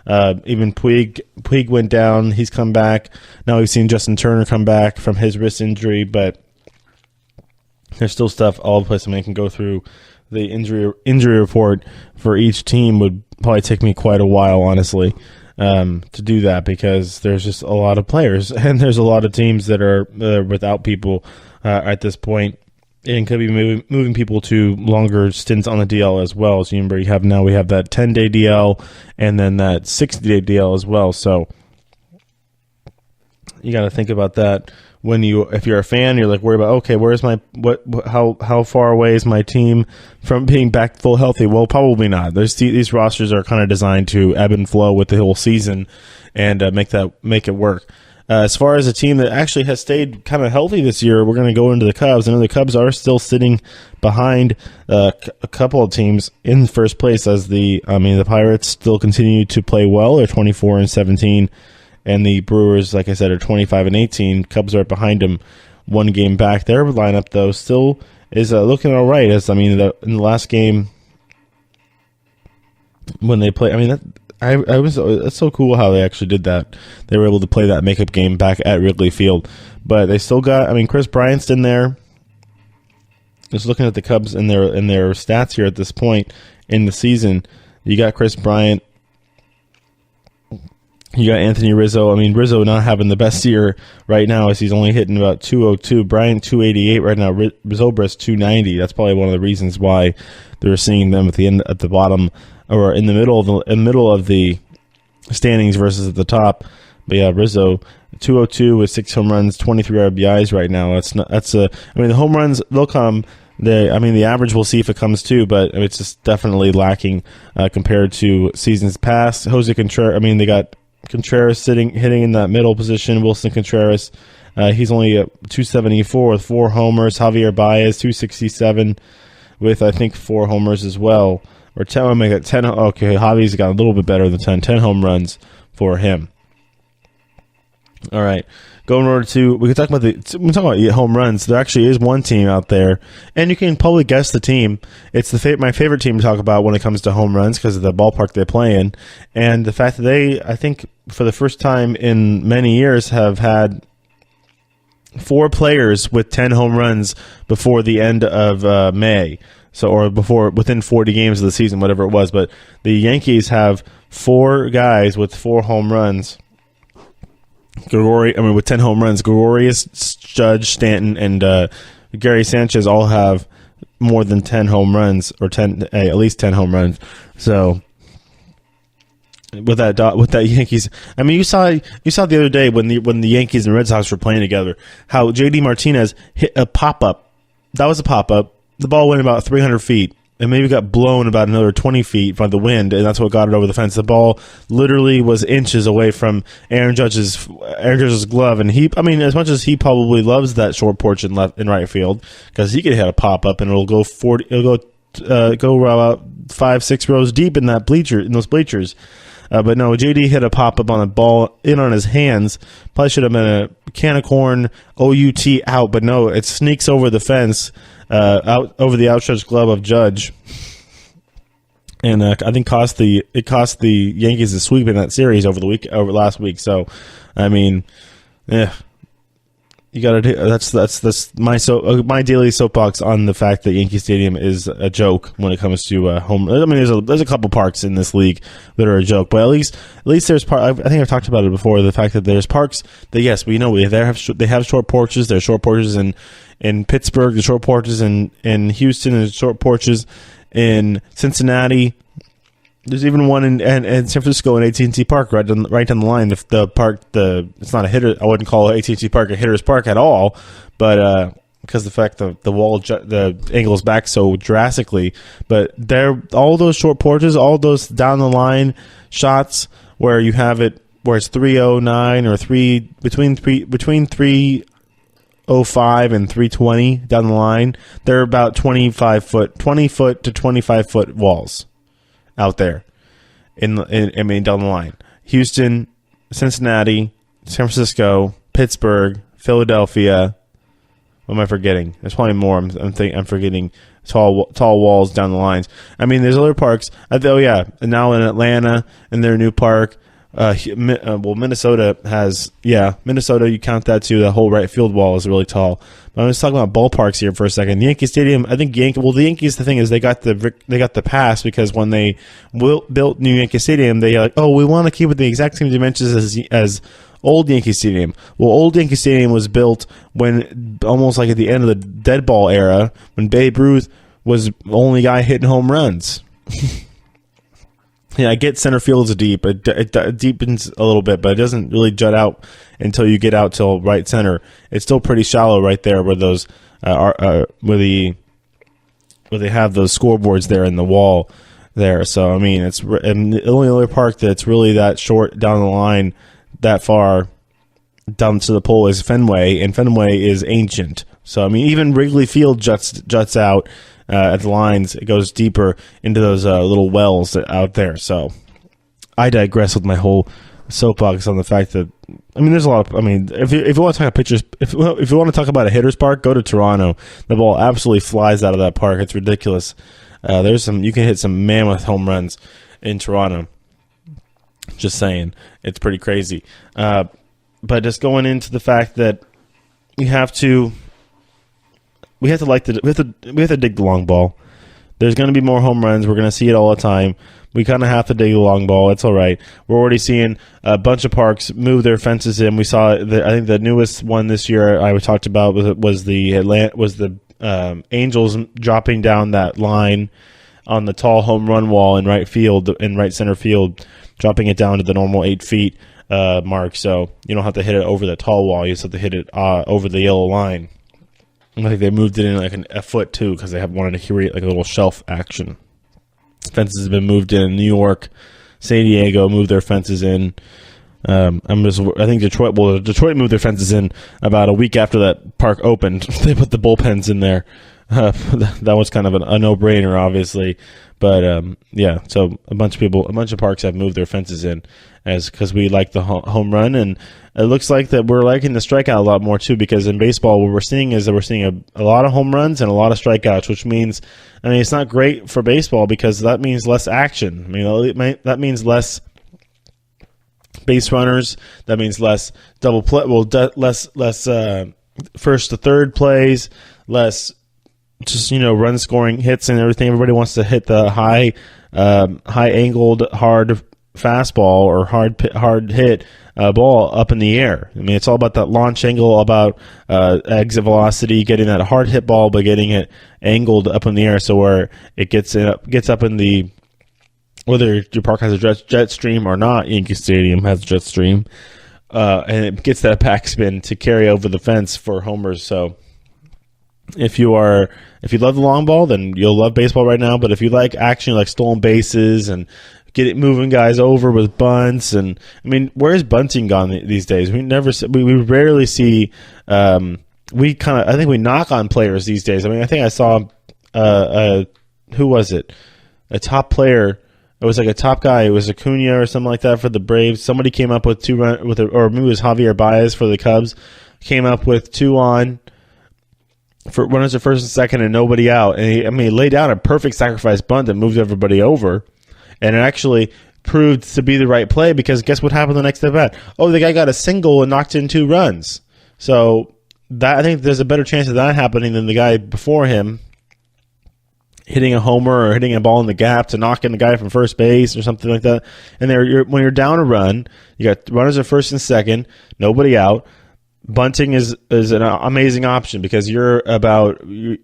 Even Puig went down. He's come back. Now we've seen Justin Turner come back from his wrist injury, but there's still stuff all over the place. I mean, I can go through the injury report for each team. Would probably take me quite a while, honestly, to do that, because there's just a lot of players and there's a lot of teams that are without people at this point. And could be moving people to longer stints on the DL as well. So we have that 10-day DL and then that 60-day DL as well. So you got to think about that if you're a fan, you're like worried about, okay, where's how far away is my team from being back full healthy? Well, probably not. These rosters are kind of designed to ebb and flow with the whole season and make it work. As far as a team that actually has stayed kind of healthy this year, we're going to go into the Cubs. I know the Cubs are still sitting behind a couple of teams in first place, as the Pirates still continue to play well. They're 24-17, and the Brewers, like I said, are 25-18. Cubs are behind them, 1 game back. Their lineup, though, still is looking all right. In the last game when they play, that's so cool how they actually did that. They were able to play that makeup game back at Wrigley Field. But they still got, Chris Bryant's in there. Just looking at the Cubs and their stats here at this point in the season, you got Chris Bryant. You got Anthony Rizzo. Rizzo not having the best year right now, as he's only hitting about 202. Bryant 288 right now. Zobrist 290. That's probably one of the reasons why they're seeing them at the bottom, or in the middle of the standings versus at the top. But yeah, Rizzo 202 with 6 home runs, 23 RBIs right now. The home runs, they'll come. The average, we'll see if it comes too, but it's just definitely lacking compared to seasons past. Jose Contreras, they got Contreras hitting in that middle position. Wilson Contreras, he's only at 274 with 4 homers. Javier Baez 267 with, I think, 4 homers as well. Or 10. I got 10. Okay, Javi's got a little bit better than 10 home runs for him. All right, going over to we can talk about home runs. There actually is one team out there, and you can probably guess the team. It's my favorite team to talk about when it comes to home runs because of the ballpark they play in, and the fact that they, I think, for the first time in many years, have had 4 players with 10 home runs before the end of May. So, or within 40 games of the season, whatever it was. But the Yankees have 4 guys with 4 home runs with 10 home runs, Gregorius, Judge, Stanton, and Gary Sanchez all have more than 10 home runs, or at least 10 home runs. So with that Yankees, I mean, you saw the other day when the Yankees and Red Sox were playing together, how JD Martinez hit a pop up. That was a pop up. The ball went about 300 feet. And maybe got blown about another 20 feet by the wind, and that's what got it over the fence. The ball literally was inches away from Aaron Judge's glove, and as much as he probably loves that short porch in right field, because he could hit a pop up and it'll go about 5-6 rows deep in those bleachers. But no, JD hit a pop up on a ball in on his hands. Probably should have been a can of corn OUT out, but no, it sneaks over the fence. Out over the outstretched glove of Judge, and I think it cost the Yankees a sweep in that series over last week. So, I mean, you got to do that's my daily soapbox on the fact that Yankee Stadium is a joke when it comes to home. I mean, there's a couple parks in this league that are a joke, but at least there's I think I've talked about it before. The fact that there's parks that, yes, we know they have short porches. There's short porches in Pittsburgh, the short porches in Houston, and short porches in Cincinnati. There's even one in San Francisco in AT&T Park, right down the line. If the park, it's not a hitter, I wouldn't call AT&T Park a hitter's park at all, but because the fact that the angle is back so drastically. But all those short porches, all those down the line shots where you have it where it's 309 or between 305 and 320 down the line, they're about 20 foot to 25 foot walls out there down the line. Houston, Cincinnati, San Francisco, Pittsburgh, Philadelphia. What am I forgetting? There's probably more. I'm forgetting tall walls down the lines. I mean, there's other parks. Now in Atlanta, in their new park. Minnesota has, Minnesota, you count that too. The whole right field wall is really tall. But I'm just talking about ballparks here for a second. Yankee Stadium, I think the Yankees, the thing is they got the pass because when they built new Yankee Stadium, they like, we want to keep it the exact same dimensions as old Yankee Stadium. Well, old Yankee Stadium was built when almost like at the end of the dead ball era, when Babe Ruth was the only guy hitting home runs. Yeah, I get center field's deep. It deepens a little bit, but it doesn't really jut out until you get out till right center. It's still pretty shallow right there where those where they have those scoreboards there in the wall there. So I mean, and the only other park that's really that short down the line, that far down to the pole is Fenway, and Fenway is ancient. So I mean, even Wrigley Field juts out. At the lines, it goes deeper into those little wells out there. So I digress with my whole soapbox on the fact that, I mean, there's a lot of, I mean, if you want to talk about pitchers, if you want to talk about a hitter's park, go to Toronto. The ball absolutely flies out of that park. It's ridiculous. You can hit some mammoth home runs in Toronto. Just saying, it's pretty crazy. But just going into the fact that we have to dig the long ball. There's going to be more home runs. We're going to see it all the time. We kind of have to dig the long ball. It's all right. We're already seeing a bunch of parks move their fences in. We saw, I think the newest one this year I talked about was the Angels dropping down that line on the tall home run wall in right center field, dropping it down to the normal 8 feet mark. So you don't have to hit it over the tall wall. You just have to hit it over the yellow line. I think they moved it in like a foot too because they wanted to create like a little shelf action. Fences have been moved in New York, San Diego moved their fences in. I think Detroit moved their fences in about a week after that park opened. They put the bullpens in there. That was kind of a no-brainer, obviously. But so a bunch of parks have moved their fences in because we like the home run, and it looks like that we're liking the strikeout a lot more too. Because in baseball, what we're seeing is that we're seeing a lot of home runs and a lot of strikeouts, which means, I mean, it's not great for baseball because that means less action. I mean, that means less base runners. That means less double play. Well, less first to third plays. Less just run scoring hits and everything. Everybody wants to hit the high angled hard fastball or hard hit ball up in the air. I mean, it's all about that launch angle, about exit velocity, getting that hard hit ball, but getting it angled up in the air so where it gets up in the, whether your park has a jet stream or not. Yankee Stadium has a jet stream, and it gets that backspin to carry over the fence for homers. So if you love the long ball, then you'll love baseball right now. But if you like action, like stolen bases and get it moving guys over with bunts, and I mean, where's bunting gone these days? We rarely see. I think we knock on players these days. I mean, I think I saw who was it? A top player. It was like a top guy. It was Acuna or something like that for the Braves. Somebody came up with or maybe it was Javier Baez for the Cubs. Came up with 2 on for runners at first and second and nobody out. And he laid down a perfect sacrifice bunt that moved everybody over. And it actually proved to be the right play because guess what happened the next at bat? Oh, the guy got a single and knocked in 2 runs. So I think there's a better chance of that happening than the guy before him hitting a homer or hitting a ball in the gap to knock in the guy from first base or something like that. And when you're down a run, you got runners at first and second, nobody out. Bunting is an amazing option because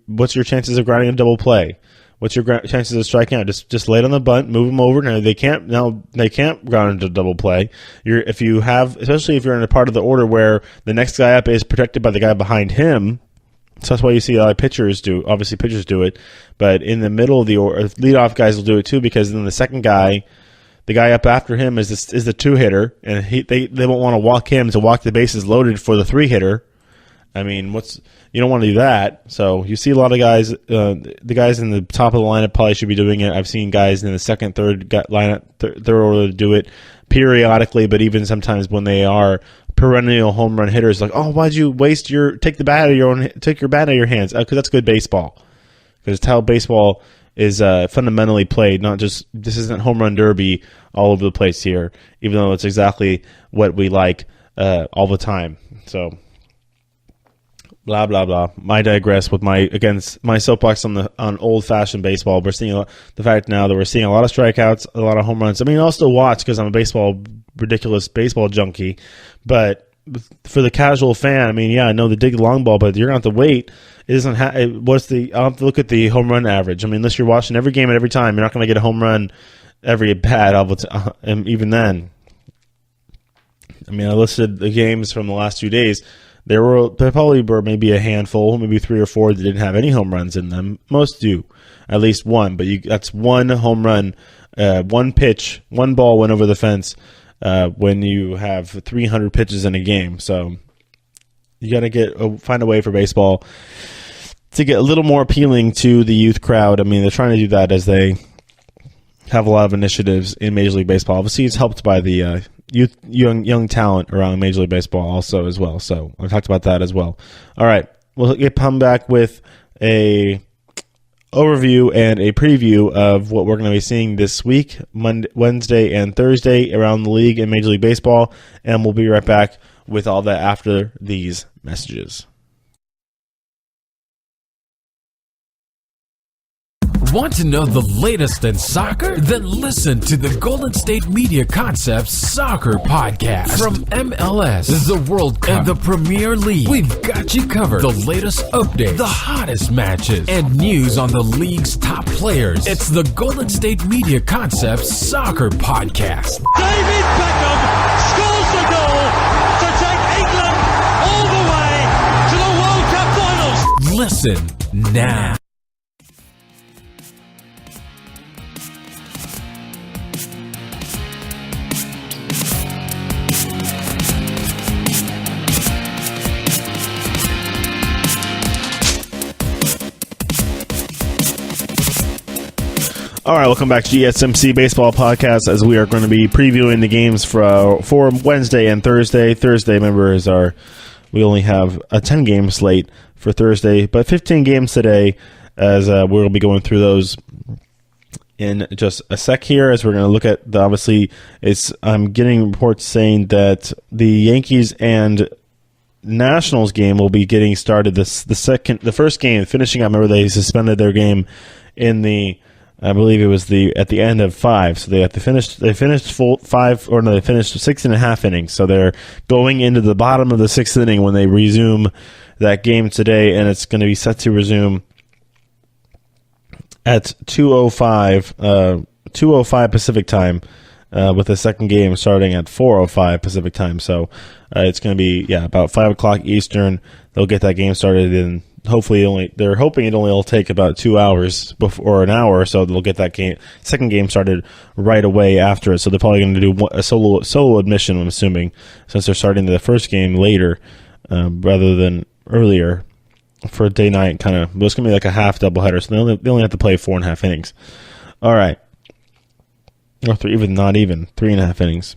what's your chances of grinding a double play? What's your chances of striking out? Just lay it on the bunt, move them over. Now they can't ground into double play. Especially if you're in a part of the order where the next guy up is protected by the guy behind him. So that's why you see a lot of pitchers do. Obviously, pitchers do it, but in the middle of the order, leadoff guys will do it too because then the second guy, the guy up after him is the 2-hitter, and they won't want to walk him to walk the bases loaded for the 3-hitter. I mean, you don't want to do that. So you see a lot of guys. The guys in the top of the lineup probably should be doing it. I've seen guys in the second, third lineup, third order do it periodically, but even sometimes when they are perennial home run hitters, like, oh, why'd you take your bat out of your hands? Because that's good baseball. Because it's how baseball is fundamentally played. Not just this isn't home run derby all over the place here, even though it's exactly what we like all the time. So. Blah blah blah. I digress with my soapbox on old-fashioned baseball. We're seeing the fact now that we're seeing a lot of strikeouts, a lot of home runs. I mean, I'll still watch because I'm a ridiculous baseball junkie. But for the casual fan, I mean, yeah, I know the dig long ball, but you're gonna have to wait. It doesn't have. I'll have to look at the home run average. I mean, unless you're watching every game at every time, you're not gonna get a home run every at bat. And even then, I mean, I listed the games from the last 2 days. There probably were maybe a handful, maybe 3 or 4 that didn't have any home runs in them. Most do, at least one. But that's one home run, one pitch, one ball went over the fence when you have 300 pitches in a game. So you got to find a way for baseball to get a little more appealing to the youth crowd. I mean, they're trying to do that as they have a lot of initiatives in Major League Baseball. Obviously, it's helped by the young talent around Major League Baseball also as well. So I talked about that as well. All right, we'll come back with a overview and a preview of what we're going to be seeing this week, Wednesday and Thursday around the league in Major League Baseball, and we'll be right back with all that after these messages. Want to know the latest in soccer? Then listen to the Golden State Media Concepts Soccer Podcast. From MLS, the World Cup, and the Premier League, we've got you covered. The latest updates, the hottest matches, and news on the league's top players. It's the Golden State Media Concepts Soccer Podcast. David Beckham scores the goal to take England all the way to the World Cup finals. Listen now. All right, welcome back to GSMC Baseball Podcast as we are going to be previewing the games for Wednesday and Thursday. Thursday, remember, we only have a 10-game slate for Thursday, but 15 games today as we'll be going through those in just a sec here as we're going to look at I'm getting reports saying that the Yankees and Nationals game will be getting started the first game, finishing up. Remember, they suspended their game in the I believe it was at the end of 5. So they finished full 5, or no, they finished 6.5 innings. So they're going into the bottom of the 6th inning when they resume that game today, and it's going to be set to resume at 2:05 Pacific time, with the second game starting at 4:05 Pacific time. So it's going to be about 5 o'clock Eastern. They'll get that game started, and hopefully they're hoping it only will take about 2 hours or an hour, so they'll get that second game started right away after it. So they're probably going to do a solo admission, I'm assuming, since they're starting the first game later rather than earlier for day night. Kind of, it's going to be like a half doubleheader, so they only have to play 4.5 innings. All right, or 3.5 innings.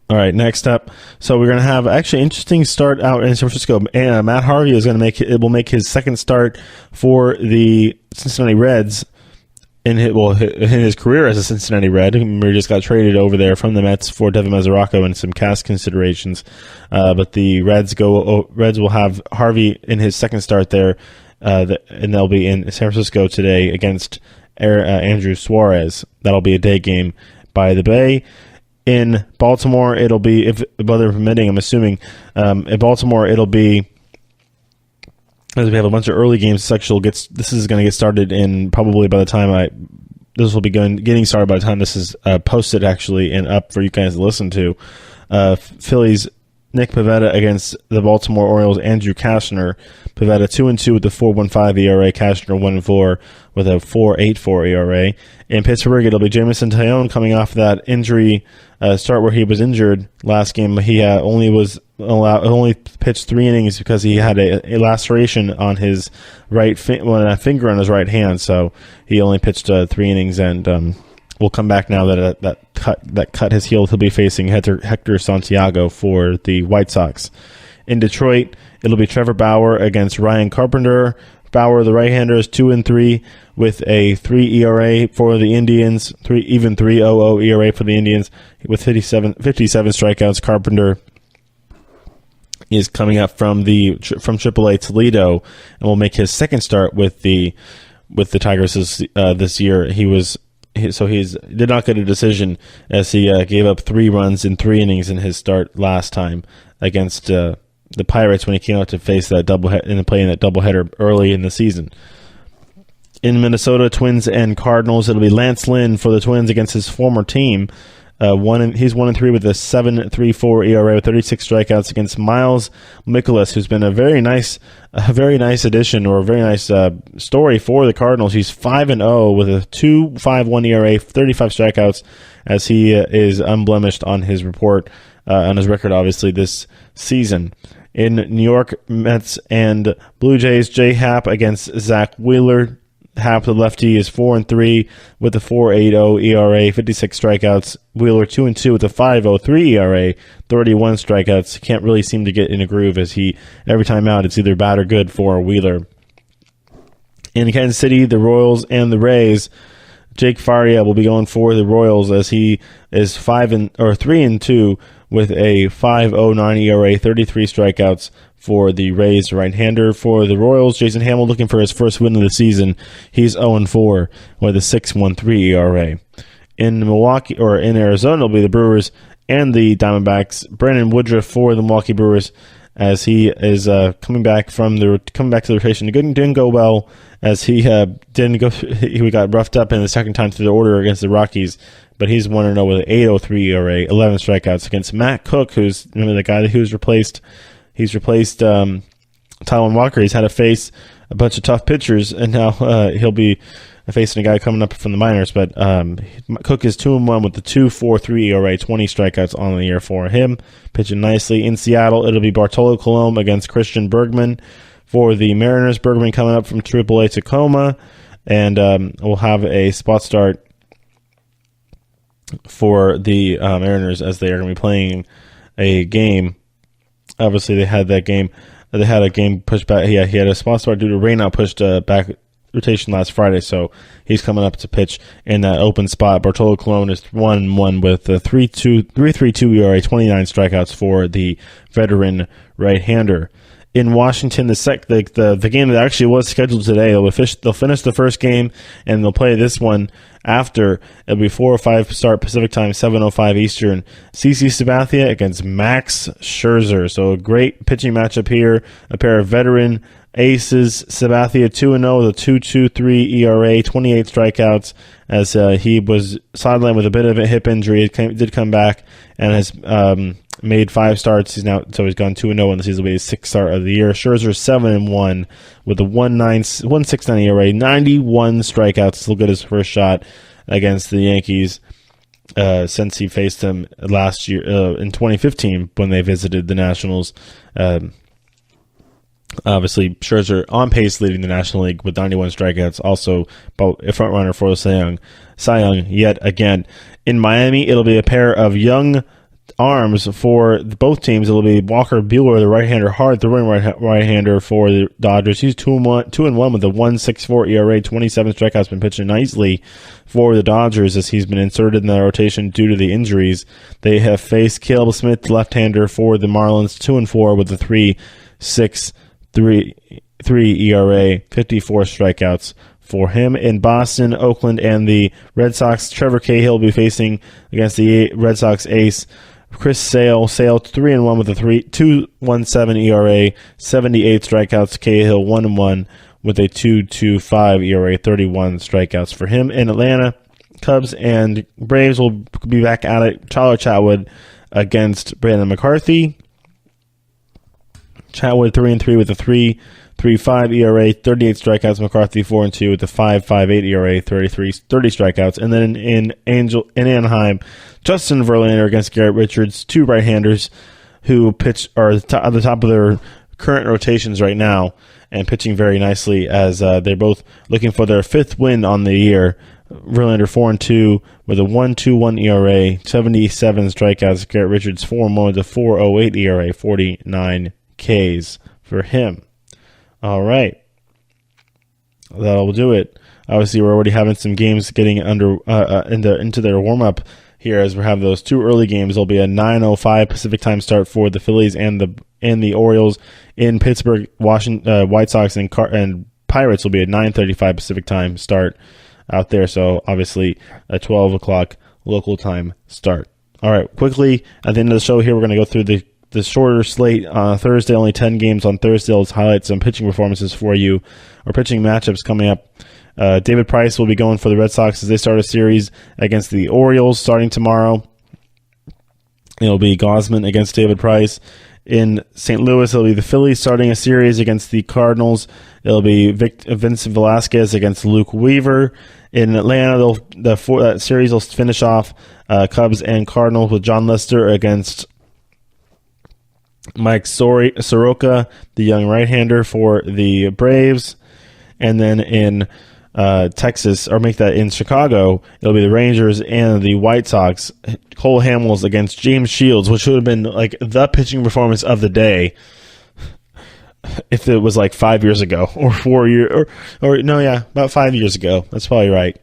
All right, next up. So we're going to have actually interesting start out in San Francisco. Matt Harvey is going to make his second start for the Cincinnati Reds in his career as a Cincinnati Red. Remember, he just got traded over there from the Mets for Devin Mesoraco and some cash considerations. But the Reds will have Harvey in his second start there, and they'll be in San Francisco today against Andrew Suarez. That'll be a day game by the Bay. In Baltimore, it'll be, if weather permitting, I'm assuming, in Baltimore, it'll be, as we have a bunch of early games, this is going to get started in probably by the time this will be getting started by the time this is posted, actually, and up for you guys to listen to. Phillies' Nick Pivetta against the Baltimore Orioles' Andrew Cashner. Pivetta 2-2 with a 4.15 ERA. Cashner 1-4 with a 4.84 ERA. In Pittsburgh, it'll be Jameson Taillon coming off that injury start where he was injured last game. He only pitched 3 innings because he had a laceration on his right finger on his right hand. So he only pitched 3 innings, and will come back now that cut has healed. He'll be facing Hector Santiago for the White Sox. In Detroit, it'll be Trevor Bauer against Ryan Carpenter. Bauer, the right-hander, is 2-3 with a 3 ERA for the Indians, 3.00 ERA for the Indians with 57 strikeouts. Carpenter is coming up from AAA Toledo and will make his second start with the Tigers this year. He did not get a decision as he gave up 3 runs in 3 innings in his start last time against the Pirates when he came out to face that doubleheader early in the season. In Minnesota, Twins and Cardinals, it'll be Lance Lynn for the Twins against his former team. He's 1-3 with a 7.34 ERA with 36 strikeouts against Miles Mikolas, who's been a very nice addition, or a very nice story for the Cardinals. He's 5-0 with a 2.51 ERA, 35 strikeouts, as he is unblemished on his record, obviously, this season. In New York, Mets and Blue Jays, Jay Happ against Zach Wheeler. Happ, the lefty, is 4-3 with a 4.80 ERA, 56 strikeouts. Wheeler 2-2 with a 5.03 ERA, 31 strikeouts. He can't really seem to get in a groove, as every time out it's either bad or good for Wheeler. In Kansas City, the Royals and the Rays, Jake Faria will be going for the Royals as he is 3-2 with a 5.09 ERA, 33 strikeouts for the Rays right-hander. For the Royals, Jason Hamill looking for his first win of the season. He's 0-4 with a 6.13 ERA. In Arizona, it'll be the Brewers and the Diamondbacks. Brandon Woodruff for the Milwaukee Brewers as he is coming back to the rotation. It didn't go well as he he got roughed up in the second time through the order against the Rockies. But he's 1-0 with an 8.03 ERA, 11 strikeouts against Matt Cook, who's the guy who's replaced. He's replaced Taijuan Walker. He's had to face a bunch of tough pitchers, and now he'll be facing a guy coming up from the minors. But Cook is 2-1 with the 2.43 ERA, 20 strikeouts on the year for him, pitching nicely. In Seattle, it'll be Bartolo Colon against Christian Bergman for the Mariners. Bergman coming up from AAA Tacoma, and we'll have a spot start for the Mariners as they are going to be playing a game. Obviously, they had that game. They had a game pushed back. He had a spot start due to rain out pushed back rotation last Friday, so he's coming up to pitch in that open spot. Bartolo Colon is 1-1 with a 3.32 ERA, 29 strikeouts for the veteran right-hander. in Washington. The game that actually was scheduled today. They'll finish the first game, and they'll play this one after. It'll be 4:05 start Pacific time, 7:05 Eastern. CC Sabathia against Max Scherzer. So a great pitching matchup here. A pair of veteran aces. Sabathia 2-0 with a 2.23 ERA, 28 strikeouts, as he was sidelined with a bit of a hip injury. It did come back and has made 5 starts. He's gone 2-0 in the season. Will be his 6th start of the year. Scherzer 7-1 with a 1.69 ERA, 91 strikeouts. Still good his first shot against the Yankees since he faced them last year in 2015 when they visited the Nationals. Obviously, Scherzer on pace leading the National League with 91 strikeouts. Also, a front runner for the Cy Young yet again. In Miami, it'll be a pair of young arms for both teams. It'll be Walker Buehler, the right-hander, hard-throwing right-hander for the Dodgers. He's 2-1 with a 1.64 ERA, 27 strikeouts. Been pitching nicely for the Dodgers as he's been inserted in the rotation due to the injuries. They have faced Caleb Smith, the left-hander for the Marlins, 2-4 with a 3.63 ERA, 54 strikeouts for him. In Boston, Oakland, and the Red Sox, Trevor Cahill will be facing against the Red Sox ace Chris Sale. Sale 3-1 with a 2.17 ERA, 78 strikeouts. Cahill 1-1 with a 2.25 ERA, 31 strikeouts for him. In Atlanta, Cubs and Braves will be back at it. Tyler Chatwood against Brandon McCarthy. Chatwood 3-3 with a 3.35 ERA, 38 strikeouts. McCarthy 4-2 with a 5.58 ERA, 30 strikeouts. And then in Anaheim, Justin Verlander against Garrett Richards, 2 right-handers who are at the top of their current rotations right now and pitching very nicely as they're both looking for their 5th win on the year. Verlander 4-2 with a 1.21 ERA, 77 strikeouts. Garrett Richards 4-1 with a 4.08 ERA, 49 Ks for him. All right, that'll do it. Obviously, we're already having some games getting into their warm up here as we have those 2 early games. There'll be a 9:05 Pacific time start for the Phillies and the Orioles in Pittsburgh. Washington White Sox and Pirates will be a 9:35 Pacific time start out there. So obviously a 12 o'clock local time start. All right, quickly at the end of the show here, we're going to go through the shorter slate on Thursday, only 10 games on Thursday. Let's highlight some pitching performances for you, or pitching matchups coming up. David Price will be going for the Red Sox as they start a series against the Orioles starting tomorrow. It'll be Gausman against David Price. In St. Louis, it'll be the Phillies starting a series against the Cardinals. It'll be Vincent Velasquez against Luke Weaver. In Atlanta, that series will finish off Cubs and Cardinals with John Lester against Mike Soroka, the young right-hander for the Braves. And then in Texas, or make that in Chicago, it'll be the Rangers and the White Sox. Cole Hamels against James Shields, which would have been like the pitching performance of the day if it was like 5 years ago or 4 years, about 5 years ago. That's probably right.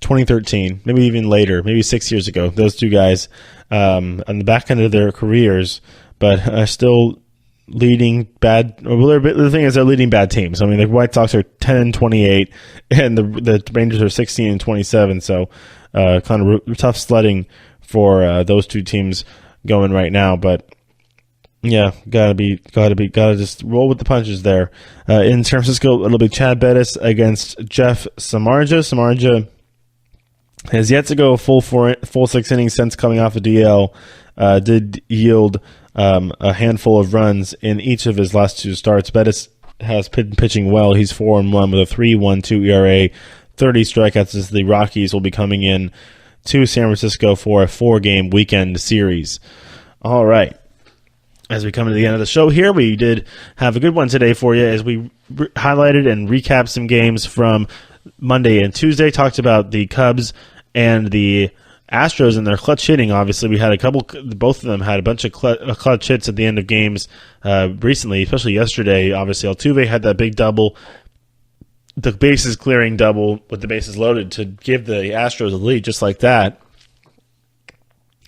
2013, maybe even later, maybe 6 years ago. Those two guys on the back end of their careers, but still leading bad. Well, the thing is, they're leading bad teams. I mean, the White Sox are 10-28, and the Rangers are 16-27. So, kind of tough sledding for those two teams going right now. But yeah, gotta just roll with the punches there. In San Francisco, it'll be Chad Bettis against Jeff Samardzija. Samardzija has yet to go a full 6 innings since coming off a DL. Did yield a handful of runs in each of his last 2 starts. Bettis has been pitching well. He's 4-1 with a 3.12 ERA, 30 strikeouts as the Rockies will be coming in to San Francisco for a 4-game weekend series. All right. As we come to the end of the show here, we did have a good one today for you as we highlighted and recapped some games from Monday and Tuesday. Talked about the Cubs and the Astros and their clutch hitting. Obviously, we had both of them had a bunch of clutch hits at the end of games recently, especially yesterday. Obviously, Altuve had that big double, the bases clearing double with the bases loaded to give the Astros a lead just like that.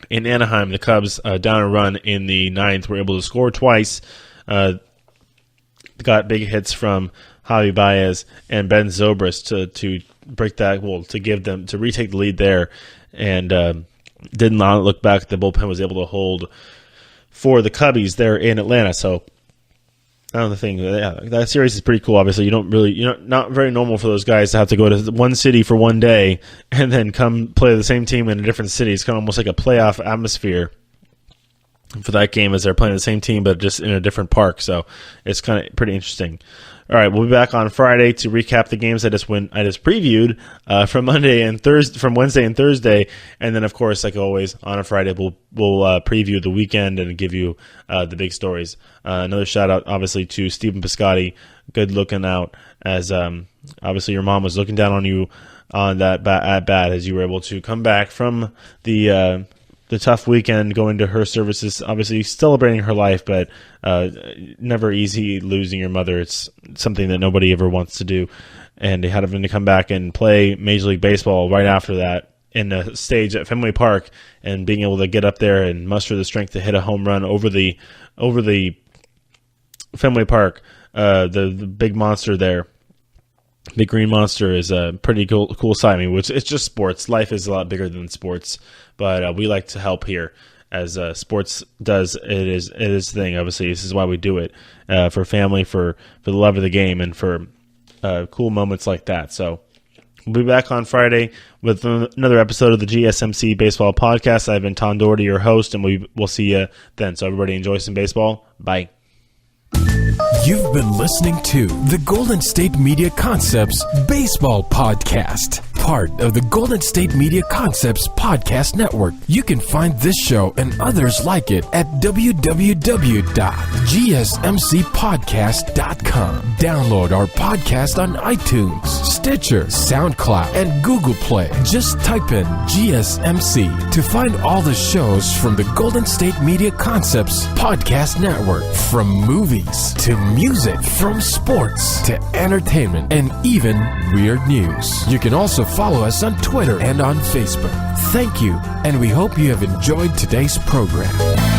In Anaheim, the Cubs, down a run in the 9th, were able to score twice. got big hits from Javi Baez and Ben Zobrist to break that, to give them, to retake the lead there, and did not look back. The bullpen was able to hold for the Cubbies there in Atlanta. So another thing, that series is pretty cool. Obviously, not very normal for those guys to have to go to one city for one day and then come play the same team in a different city. It's kind of almost like a playoff atmosphere for that game, as they're playing the same team but just in a different park. So it's kind of pretty interesting. All right, we'll be back on Friday to recap the games I just previewed from Wednesday and Thursday, and then of course, like always, on a Friday we'll preview the weekend and give you the big stories. Another shout out, obviously, to Stephen Piscotty. Good looking out, as obviously your mom was looking down on you on that at bat as you were able to come back from the tough weekend, going to her services, obviously celebrating her life, but never easy losing your mother. It's something that nobody ever wants to do. And having to come back and play Major League Baseball right after that in a stage at Fenway Park, and being able to get up there and muster the strength to hit a home run over the Fenway Park, the big monster there. Big Green Monster is a pretty cool sight. I mean, it's just sports. Life is a lot bigger than sports, but we like to help here, as sports does. It is the thing. Obviously, this is why we do it, for family, for the love of the game, and for cool moments like that. So we'll be back on Friday with another episode of the GSMC Baseball Podcast. I've been Tom Dougherty, your host, and we'll see you then. So everybody, enjoy some baseball. Bye. You've been listening to the Golden State Media Concepts Baseball Podcast, part of the Golden State Media Concepts Podcast Network. You can find this show and others like it at www.gsmcpodcast.com. Download our podcast on iTunes, Stitcher, SoundCloud, and Google Play. Just type in GSMC to find all the shows from the Golden State Media Concepts Podcast Network, from movies to music, from sports to entertainment, and even weird news. You can also follow us on Twitter and on Facebook. Thank you, and we hope you have enjoyed today's program.